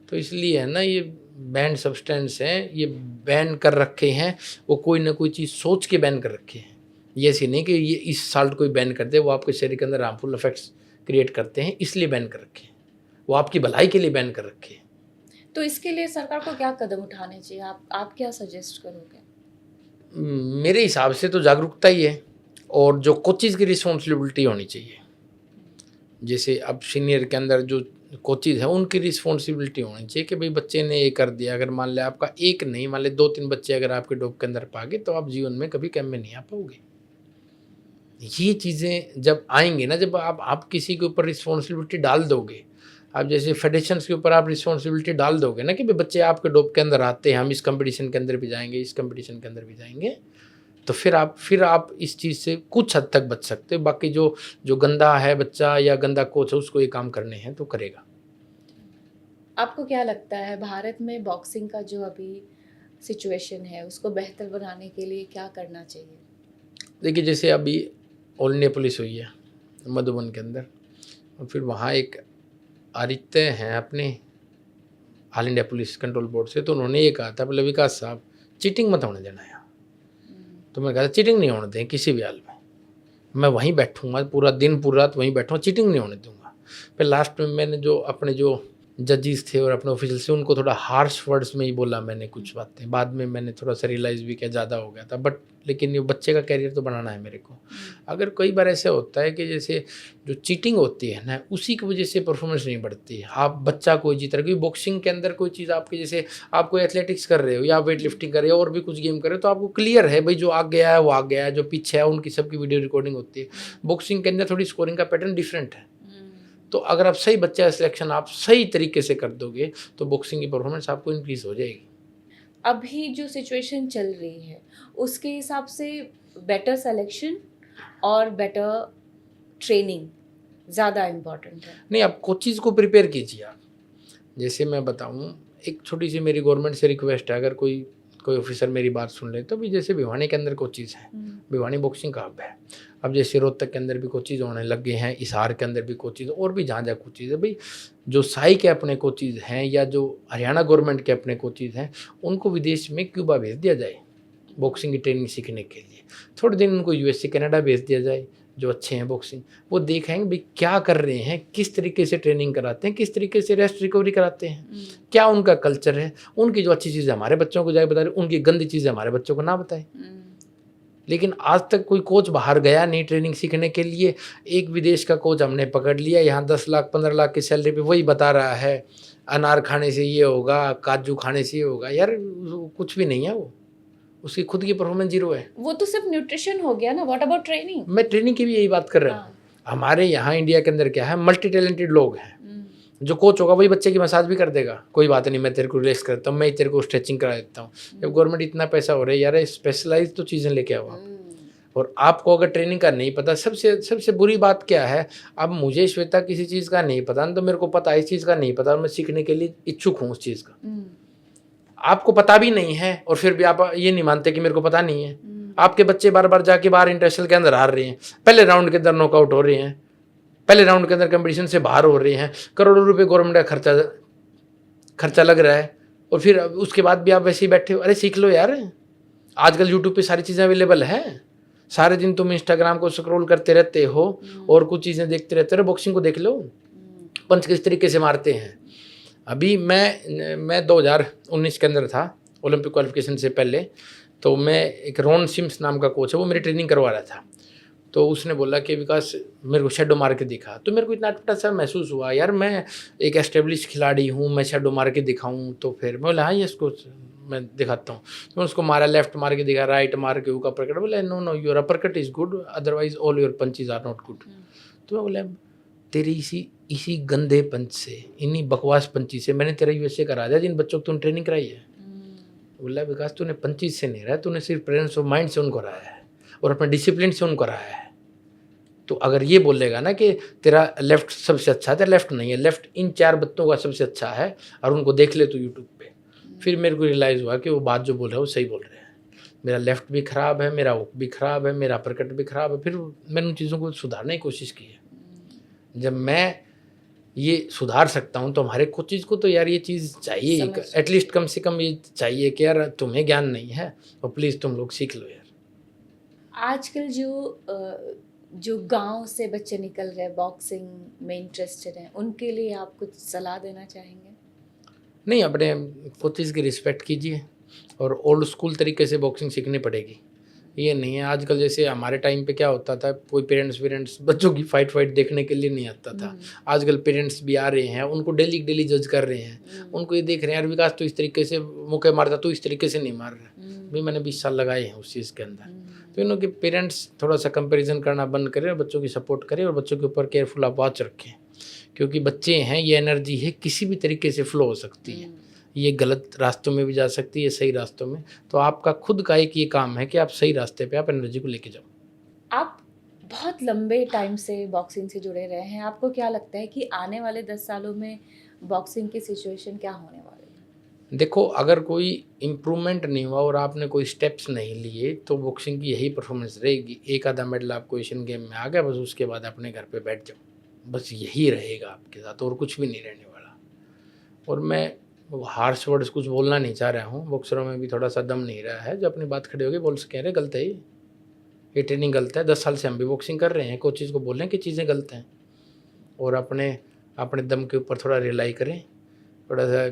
तो इसलिए है ना, ये बैन सब्सटेंस हैं, ये बैन कर रखे हैं, वो कोई ना कोई चीज़ सोच के बैन कर रखे हैं। ये ऐसी नहीं कि ये इस साल्ट कोई बैन कर दे, वो आपके शरीर के अंदर हार्मफुल इफेक्ट्स क्रिएट करते हैं इसलिए बैन कर रखे हैं, वो आपकी भलाई के लिए बैन कर रखे हैं। तो इसके लिए सरकार को क्या कदम उठाने चाहिए, आप क्या सजेस्ट करोगे? मेरे हिसाब से तो जागरूकता ही है, और जो कोचेज़ की रिस्पॉन्सिबिलिटी होनी चाहिए। जैसे अब सीनियर के अंदर जो कोचेज़ हैं उनकी रिस्पॉन्सिबिलिटी होनी चाहिए कि भाई बच्चे ने ये कर दिया, अगर मान ले आपका एक नहीं, मान ले 2-3 बच्चे अगर आपके डोप के अंदर पा गए, तो आप जीवन में कभी कैंप में नहीं आ पाओगे। ये चीज़ें जब आएंगे ना, जब आप किसी के ऊपर रिस्पॉन्सिबिलिटी डाल दोगे, आप जैसे फेडरेशंस के ऊपर आप रिस्पॉन्सिबिलिटी डाल दोगे ना कि भाई बच्चे आपके डोप के अंदर आते हैं, हम इस कंपटीशन के अंदर भी जाएंगे, इस कंपटीशन के अंदर भी जाएंगे, तो फिर आप इस चीज़ से कुछ हद तक बच सकते हो। बाकी जो गंदा है बच्चा या गंदा कोच है, उसको ये काम करने हैं तो करेगा। आपको क्या लगता है भारत में बॉक्सिंग का जो अभी सिचुएशन है उसको बेहतर बनाने के लिए क्या करना चाहिए? देखिए, जैसे अभी ऑल इंडिया पुलिस हुई है मधुबन के अंदर, और फिर वहाँ एक आदित्य हैं अपने all India police control board से, तो उन्होंने ये कहा था, बोले विकास साहब चीटिंग मत होने देना है। तो मैं कहा चीटिंग नहीं होने दें किसी भी हाल में, मैं वहीं बैठूंगा पूरा दिन पूरी रात वहीं बैठूंगा, चीटिंग नहीं होने दूंगा। फिर लास्ट में मैंने जो अपने जो जजेस थे और अपने ऑफिशियल से उनको थोड़ा हार्श वर्ड्स में ही बोला मैंने कुछ बातें, बाद में मैंने थोड़ा सा रियलाइज़ भी किया ज़्यादा हो गया था, बट लेकिन ये बच्चे का कैरियर तो बनाना है मेरे को। अगर कई बार ऐसा होता है कि जैसे जो चीटिंग होती है ना उसी की वजह से परफॉर्मेंस नहीं बढ़ती है, आप बच्चा कोई जीत रहे, क्योंकि बॉक्सिंग के अंदर कोई चीज़ आपके जैसे आप कोई एथलेटिक्स कर रहे हो या वेट लिफ्टिंग कर रहे हो और भी कुछ गेम कर रहे हो तो आपको क्लियर है भाई जो आगे गया है वो आगे गया है, जो पीछे है उनकी सबकी वीडियो रिकॉर्डिंग होती है। बॉक्सिंग के अंदर थोड़ी स्कोरिंग का पैटर्न डिफरेंट है, तो अगर आप सही बच्चे का सिलेक्शन आप सही तरीके से कर दोगे तो बॉक्सिंग की परफॉर्मेंस आपको इंक्रीज हो जाएगी। अभी जो सिचुएशन चल रही है उसके हिसाब से बेटर सिलेक्शन और बेटर ट्रेनिंग ज़्यादा इम्पोर्टेंट है। नहीं, आप कोचिज़ को प्रिपेयर कीजिए आप। जैसे मैं बताऊं, एक छोटी सी मेरी गवर्नमेंट से रिक्वेस्ट है, अगर कोई ऑफिसर मेरी बात सुन ले तो भी जैसे भिवानी के अंदर कोचिज़ हैं, भिवानी बॉक्सिंग का हब है, अब जैसे रोहतक के अंदर भी कोचिज़ होने लग गए हैं, हिसार के अंदर भी कोचिज़ और भी जहाँ जहाँ कोचिज़ है भाई, जो साई के अपने कोचिज़ हैं या जो हरियाणा गवर्नमेंट के अपने कोचिज़ हैं उनको विदेश में क्यूबा भेज दिया जाए बॉक्सिंग की ट्रेनिंग सीखने के लिए, थोड़े दिन उनको यूएसए कनाडा भेज दिया जाए जो अच्छे हैं बॉक्सिंग, वो देखेंगे भाई क्या कर रहे हैं, किस तरीके से ट्रेनिंग कराते हैं, किस तरीके से रेस्ट रिकवरी कराते हैं, क्या उनका कल्चर है, उनकी जो अच्छी चीज़ें हमारे बच्चों को जाए बता रहे, उनकी गंदी चीज़ें हमारे बच्चों को ना बताए। लेकिन आज तक कोई कोच बाहर गया नहीं ट्रेनिंग सीखने के लिए, एक विदेश का कोच हमने पकड़ लिया, यहाँ 10 लाख 15 लाख की सैलरी पे वही बता रहा है अनार खाने से ये होगा, काजू खाने से ये होगा, यार कुछ भी नहीं है, वो उसकी खुद की परफॉर्मेंस जीरो है। वो तो सिर्फ न्यूट्रिशन हो गया ना, व्हाट अबाउट ट्रेनिंग? मैं ट्रेनिंग की भी यही बात कर रहा हूँ। हमारे यहाँ इंडिया के अंदर क्या है, मल्टी टैलेंटेड लोग हैं, जो कोच होगा वही बच्चे की मसाज भी कर देगा, कोई बात नहीं मैं तेरे को रिलैक्स करता हूँ, मैं तेरे को स्ट्रेचिंग करा देता हूँ। जब गवर्नमेंट इतना पैसा हो रहा है यार स्पेशलाइज तो चीज़ें लेके आओ आप। और आपको अगर ट्रेनिंग का नहीं पता, सबसे बुरी बात क्या है, अब मुझे श्वेता किसी चीज़ का नहीं पता तो मेरे को पता है इस चीज़ का नहीं पता और मैं सीखने के लिए इच्छुक हूँ उस चीज़ का, आपको पता भी नहीं है और फिर भी आप ये नहीं मानते कि मेरे को पता नहीं है। आपके बच्चे बार बार जाके बाहर इंटरनेशनल के अंदर हार रहे हैं, पहले राउंड के अंदर नॉकआउट हो रहे हैं, पहले राउंड के अंदर कंपटीशन से बाहर हो रहे हैं, करोड़ों रुपए गवर्नमेंट का खर्चा लग रहा है और फिर उसके बाद भी आप वैसे ही बैठे हो। अरे सीख लो यार, आजकल यूट्यूब पे सारी चीज़ें अवेलेबल हैं, सारे दिन तुम इंस्टाग्राम को स्क्रॉल करते रहते हो और कुछ चीज़ें देखते रहते हो, बॉक्सिंग को देख लो पंच किस तरीके से मारते हैं। अभी मैं 2019 के अंदर था ओलंपिक क्वालिफिकेशन से पहले, तो मैं एक रॉन सिम्स नाम का कोच है वो मेरी ट्रेनिंग करवा रहा था, तो उसने बोला कि विकास मेरे को शेडो मार के दिखा, तो मेरे को इतना अटपटा सा महसूस हुआ, यार मैं एक एस्टेब्लिश खिलाड़ी हूँ, मैं शेडो मार के दिखाऊँ, तो फिर मैं बोला हाँ ये इसको मैं दिखाता हूँ, तो मैं उसको मारा, लेफ्ट मार के दिखा, राइट मार के ऊपर अपरकट, बोला no your uppercut is good otherwise all your punches are not good. तो मैं बोला तेरी इसी गंदे पंच से, इन्हीं बकवास पंची से मैंने तेरा यूएसए करा दिया जिन बच्चों को तूने ट्रेनिंग कराई है। बोला विकास तूने पंची से नहीं रहा, तूने सिर्फ प्रेजेंस ऑफ माइंड से उनको कराया है और अपने डिसिप्लिन से उनको कराया है। तो अगर ये बोलेगा ना कि तेरा लेफ्ट सबसे अच्छा है, तेरा लेफ्ट नहीं है, लेफ्ट इन 4 बच्चों का सबसे अच्छा है और उनको देख ले तो यूट्यूब पे, फिर मेरे को रियलाइज़ हुआ कि वो बात जो बोल रहा है वो सही बोल रहे हैं, मेरा लेफ्ट भी ख़राब है, मेरा हुक भी ख़राब है, मेरा अपरकट भी ख़राब है। फिर मैंने उन चीज़ों को सुधारने की कोशिश की है। जब मैं ये सुधार सकता हूँ तो हमारे कोचेज को तो यार ये चीज़ चाहिए, एटलीस्ट कम से कम ये चाहिए कि यार तुम्हें ज्ञान नहीं है और प्लीज़ तुम लोग सीख लो यार। आजकल जो गांव से बच्चे निकल रहे हैं बॉक्सिंग में इंटरेस्टेड हैं, उनके लिए आप कुछ सलाह देना चाहेंगे? नहीं, अपने कोचेज की रिस्पेक्ट कीजिए और ओल्ड स्कूल तरीके से बॉक्सिंग सीखनी पड़ेगी। ये नहीं है आजकल जैसे हमारे टाइम पे क्या होता था, कोई पेरेंट्स बच्चों की फाइट देखने के लिए नहीं आता था। आजकल पेरेंट्स भी आ रहे हैं, उनको डेली जज कर रहे हैं, उनको ये देख रहे हैं यार विकास तो इस तरीके से मुक्के मारता, तो इस तरीके से नहीं मार रहा। भी मैंने 20 साल लगाए हैं उस चीज़ के अंदर। तो इनके पेरेंट्स थोड़ा सा कंपेरिजन करना बंद करें और बच्चों की सपोर्ट करें और बच्चों के ऊपर केयरफुल आप वॉच रखें, क्योंकि बच्चे हैं, ये एनर्जी है किसी भी तरीके से फ्लो हो सकती है, ये गलत रास्तों में भी जा सकती है, सही रास्तों में। तो आपका खुद का एक ये काम है कि आप सही रास्ते पे आप एनर्जी को लेके जाओ। आप बहुत लंबे टाइम से बॉक्सिंग से जुड़े रहे हैं, आपको क्या लगता है कि आने वाले 10 सालों में बॉक्सिंग की सिचुएशन क्या होने वाली है? देखो, अगर कोई इम्प्रूवमेंट नहीं हुआ और आपने कोई स्टेप्स नहीं लिए तो बॉक्सिंग की यही परफॉर्मेंस रहेगी। एक आधा मेडल आपको एशियन गेम में आ गया, बस उसके बाद अपने घर पे बैठ जाओ, बस यही रहेगा आपके साथ और कुछ भी नहीं रहने वाला। और मैं हार्श वर्ड्स कुछ बोलना नहीं चाह रहा हूँ, बॉक्सरों में भी थोड़ा सा दम नहीं रहा है, जो अपनी बात खड़ी होगी बोल सके अरे गलत है ये ट्रेनिंग गलत है। 10 साल से हम भी बॉक्सिंग कर रहे हैं, कोचेज़ को बोल रहे हैं कि चीज़ें गलत हैं, और अपने अपने दम के ऊपर थोड़ा रिलाई करें, थोड़ा सा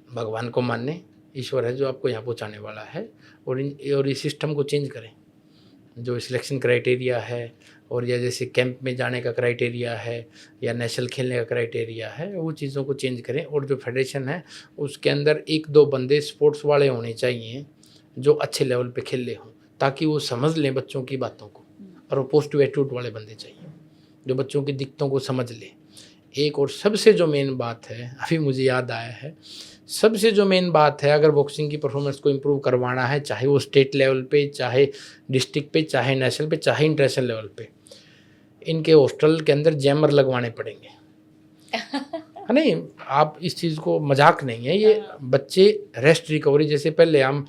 भगवान को माने, ईश्वर है जो आपको यहाँ पहुँचाने वाला है, और इस सिस्टम को चेंज करें। जो सिलेक्शन क्राइटेरिया है और या जैसे कैंप में जाने का क्राइटेरिया है या नेशनल खेलने का क्राइटेरिया है, वो चीज़ों को चेंज करें। और जो फेडरेशन है उसके अंदर 1-2 बंदे स्पोर्ट्स वाले होने चाहिए जो अच्छे लेवल पे खेल ले हों, ताकि वो समझ लें बच्चों की बातों को, और वो पॉजिटिव एटीट्यूड वाले बंदे चाहिए जो बच्चों की दिक्कतों को समझ ले। एक और सबसे जो मेन बात है, अभी मुझे याद आया है, सबसे जो मेन बात है, अगर बॉक्सिंग की परफॉर्मेंस को इम्प्रूव करवाना है, चाहे वो स्टेट लेवल पे, चाहे डिस्ट्रिक्ट पे, चाहे नेशनल पे, चाहे इंटरनेशनल लेवल पे, इनके हॉस्टल के अंदर जैमर लगवाने पड़ेंगे। है नहीं, आप इस चीज़ को मजाक नहीं है, ये बच्चे रेस्ट रिकवरी, जैसे पहले हम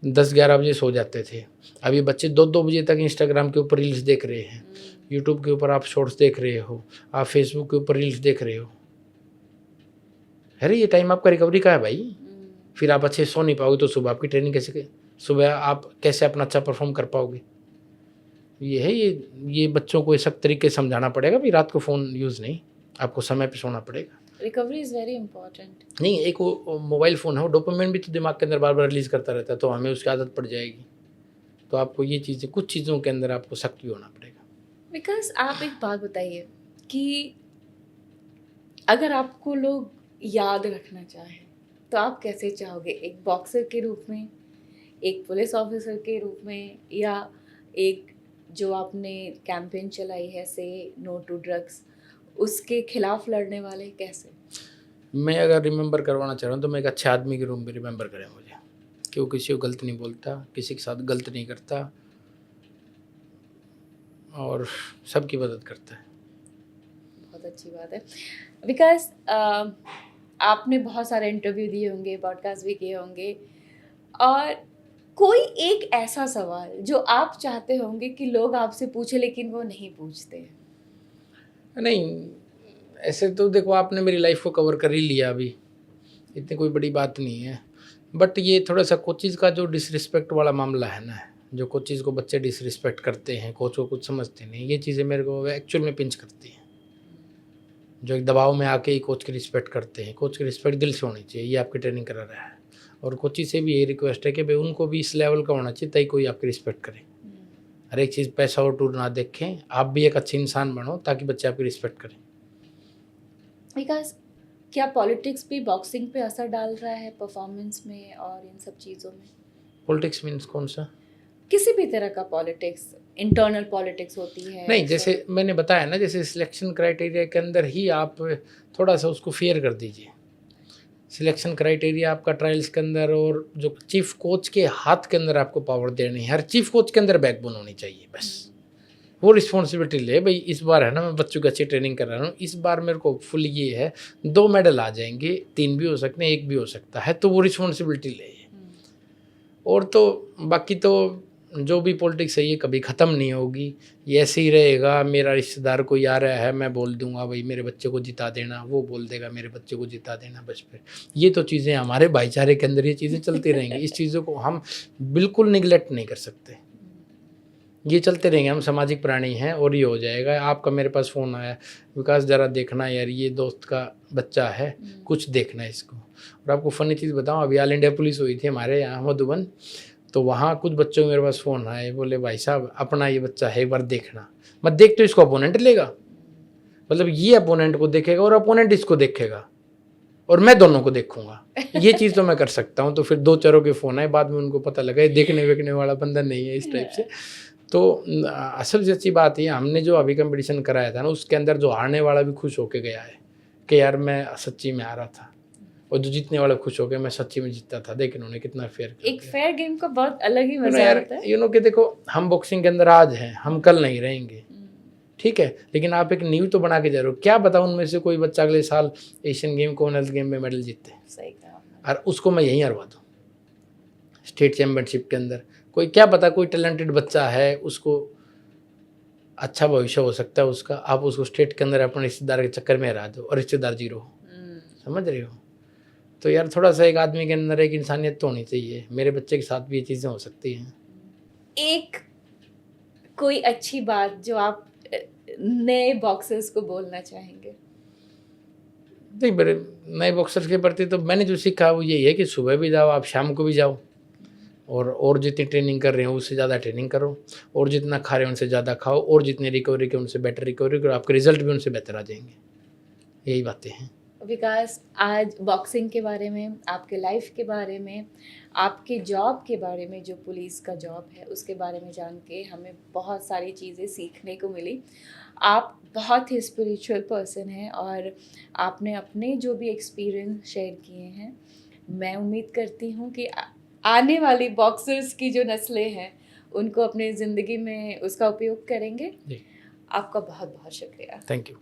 10-11 बजे सो जाते थे, अभी बच्चे 2-2 बजे तक इंस्टाग्राम के ऊपर रील्स देख रहे हैं, यूट्यूब के ऊपर आप शॉर्ट्स देख रहे हो, आप फेसबुक के ऊपर रील्स देख रहे हो। अरे ये टाइम आपका रिकवरी का है भाई, फिर आप अच्छे सो नहीं पाओगे तो सुबह आपकी ट्रेनिंग कैसे, सुबह आप कैसे अपना अच्छा परफॉर्म कर पाओगे। ये है, ये बच्चों को सख्त तरीके से समझाना पड़ेगा भी रात को फ़ोन यूज़ नहीं, आपको समय पे सोना पड़ेगा। Recovery is very important. नहीं, एक वो मोबाइल फ़ोन है, वो डोपामिन भी तो दिमाग के अंदर बार बार रिलीज़ करता रहता है, तो हमें उसकी आदत पड़ जाएगी। तो आपको ये चीज़ें, कुछ चीज़ों के अंदर आपको सख्त भी होना पड़ेगा। बिकॉज आप एक बात बताइए कि अगर आपको लोग याद रखना चाहें तो आप कैसे चाहोगे, एक बॉक्सर के रूप में, एक पुलिस ऑफिसर के रूप में, या एक जो आपने कैंपेन चलाई है से नो टू ड्रग्स, उसके खिलाफ लड़ने वाले, कैसे? मैं अगर रिमेंबर करवाना चाह रहा हूँ तो मैं एक अच्छे आदमी के रूप में रिमेंबर करें मुझे, कि वो किसी को गलत नहीं बोलता, किसी के साथ गलत नहीं करता, और सबकी मदद करता है। बहुत अच्छी बात है। बिकॉज आपने बहुत सारे इंटरव्यू दिए होंगे, पॉडकास्ट भी किए होंगे, और कोई एक ऐसा सवाल जो आप चाहते होंगे कि लोग आपसे पूछे लेकिन वो नहीं पूछते हैं? नहीं, ऐसे तो देखो आपने मेरी लाइफ को कवर कर ही लिया, अभी इतनी कोई बड़ी बात नहीं है, बट ये थोड़ा सा कोचेज़ का जो डिसरिस्पेक्ट वाला मामला है ना, जो कोचेज़ को बच्चे डिसरिस्पेक्ट करते हैं, कोच को कुछ समझते नहीं, ये चीज़ें मेरे को एक्चुअल में पिंच करती हैं। जो एक दबाव में आके ही कोच की रिस्पेक्ट करते हैं, कोच की रिस्पेक्ट दिल से होनी चाहिए, ये आपकी ट्रेनिंग करा रहा है, और कोची से भी यही रिक्वेस्ट है कि भाई उनको भी इस लेवल का होना चाहिए, तभी कोई आपकी रिस्पेक्ट करे। हर एक चीज़ पैसा और टूर ना देखें, आप भी एक अच्छे इंसान बनो ताकि बच्चे आपकी रिस्पेक्ट करें। बिकॉज क्या पॉलिटिक्स भी बॉक्सिंग पे असर डाल रहा है, परफॉर्मेंस में और इन सब चीज़ों में? पॉलिटिक्स मीन्स कौन सा? किसी भी तरह का पॉलिटिक्स, इंटरनल पॉलिटिक्स होती है। नहीं, जैसे मैंने बताया ना, जैसे सिलेक्शन क्राइटेरिया के अंदर ही आप थोड़ा सा उसको फेयर कर दीजिए। सिलेक्शन क्राइटेरिया आपका ट्रायल्स के अंदर, और जो चीफ कोच के हाथ के अंदर आपको पावर देनी है, हर चीफ कोच के अंदर बैकबोन होनी चाहिए, बस वो रिस्पॉन्सिबिलिटी ले, भाई इस बार है ना मैं बच्चों की अच्छी ट्रेनिंग कर रहा हूँ, इस बार मेरे को फुल ये है 2 मेडल आ जाएंगे, 3 भी हो सकते हैं, 1 भी हो सकता है, तो वो रिस्पॉन्सिबिलिटी ले। और तो बाकी तो जो भी पॉलिटिक्स है ये कभी ख़त्म नहीं होगी, ये ऐसे ही रहेगा। मेरा रिश्तेदार कोई आ रहा है, मैं बोल दूंगा भाई मेरे बच्चे को जिता देना, वो बोल देगा मेरे बच्चे को जिता देना, बस फिर ये तो चीज़ें हमारे भाईचारे के अंदर ये चीज़ें चलती रहेंगी। इस चीज़ों को हम बिल्कुल निगलेक्ट नहीं कर सकते, ये चलते रहेंगे, हम सामाजिक प्राणी हैं, और ये हो जाएगा। आपका मेरे पास फ़ोन आया, विकास ज़रा देखना यार, ये दोस्त का बच्चा है, कुछ देखना है इसको। और आपको फ़नी चीज़ बताऊँ, अभी ऑल इंडिया पुलिस हुई थी हमारे यहाँ मधुबन, तो वहाँ कुछ बच्चों के मेरे पास फ़ोन आए, बोले भाई साहब अपना ये बच्चा है, एक बार देखना। मैं देख तो इसको अपोनेंट लेगा, मतलब ये अपोनेंट को देखेगा और अपोनेंट इसको देखेगा, और मैं दोनों को देखूंगा, ये चीज़ तो मैं कर सकता हूँ। तो फिर 2 चारों के फ़ोन आए, बाद में उनको पता लगा ये देखने वेखने वाला बंदा नहीं है, इस टाइप से। तो असल सच्ची बात है, हमने जो अभी कंपटीशन कराया था ना, उसके अंदर जो हारने वाला भी खुश होके गया है कि यार मैं सच्ची में हारा था, और जो जीतने वाला खुश हो गया मैं सच्ची में जीता था। देख इन्होंने कितना फेयर, एक फेयर गेम का बहुत अलग ही मजा आता है। यू नो कि देखो हम बॉक्सिंग के अंदर आज हैं, हम कल नहीं रहेंगे, ठीक है, लेकिन आप एक नींव तो बना के जा रहे हो। क्या पता उनमें से कोई बच्चा अगले साल एशियन गेम, कॉमनवेल्थ गेम में मेडल जीते, सही कहा, और उसको मैं यहीं हरवा दूँ स्टेट चैम्पियनशिप के अंदर। कोई क्या पता, कोई टैलेंटेड बच्चा है, उसको अच्छा भविष्य हो सकता है उसका, आप उसको स्टेट के अंदर अपने रिश्तेदार के चक्कर में हरा दो, और रिश्तेदार जीरो, समझ रहे हो। तो यार थोड़ा सा एक आदमी के अंदर एक इंसानियत तो होनी चाहिए। मेरे बच्चे के साथ भी ये चीज़ें हो सकती हैं। एक कोई अच्छी बात जो आप नए बॉक्सर्स को बोलना चाहेंगे? नहीं, मेरे नए बॉक्सर्स के प्रति तो मैंने जो सीखा वो यही है कि सुबह भी जाओ, आप शाम को भी जाओ, और जितनी ट्रेनिंग कर रहे हो उससे ज़्यादा ट्रेनिंग करो, और जितना खा रहे हो उनसे ज़्यादा खाओ, और जितनी रिकवरी की उनसे बेटर रिकवरी करो, आपके रिजल्ट भी उनसे बेहतर आ जाएंगे। यही बातें हैं। विकास, आज बॉक्सिंग के बारे में, आपके लाइफ के बारे में, आपके जॉब के बारे में, जो पुलिस का जॉब है उसके बारे में जान के हमें बहुत सारी चीज़ें सीखने को मिली। आप बहुत ही स्पिरिचुअल पर्सन हैं और आपने अपने जो भी एक्सपीरियंस शेयर किए हैं, मैं उम्मीद करती हूँ कि आने वाली बॉक्सर्स की जो नस्लें हैं उनको अपनी ज़िंदगी में उसका उपयोग करेंगे। जी, आपका बहुत बहुत शुक्रिया। Thank you.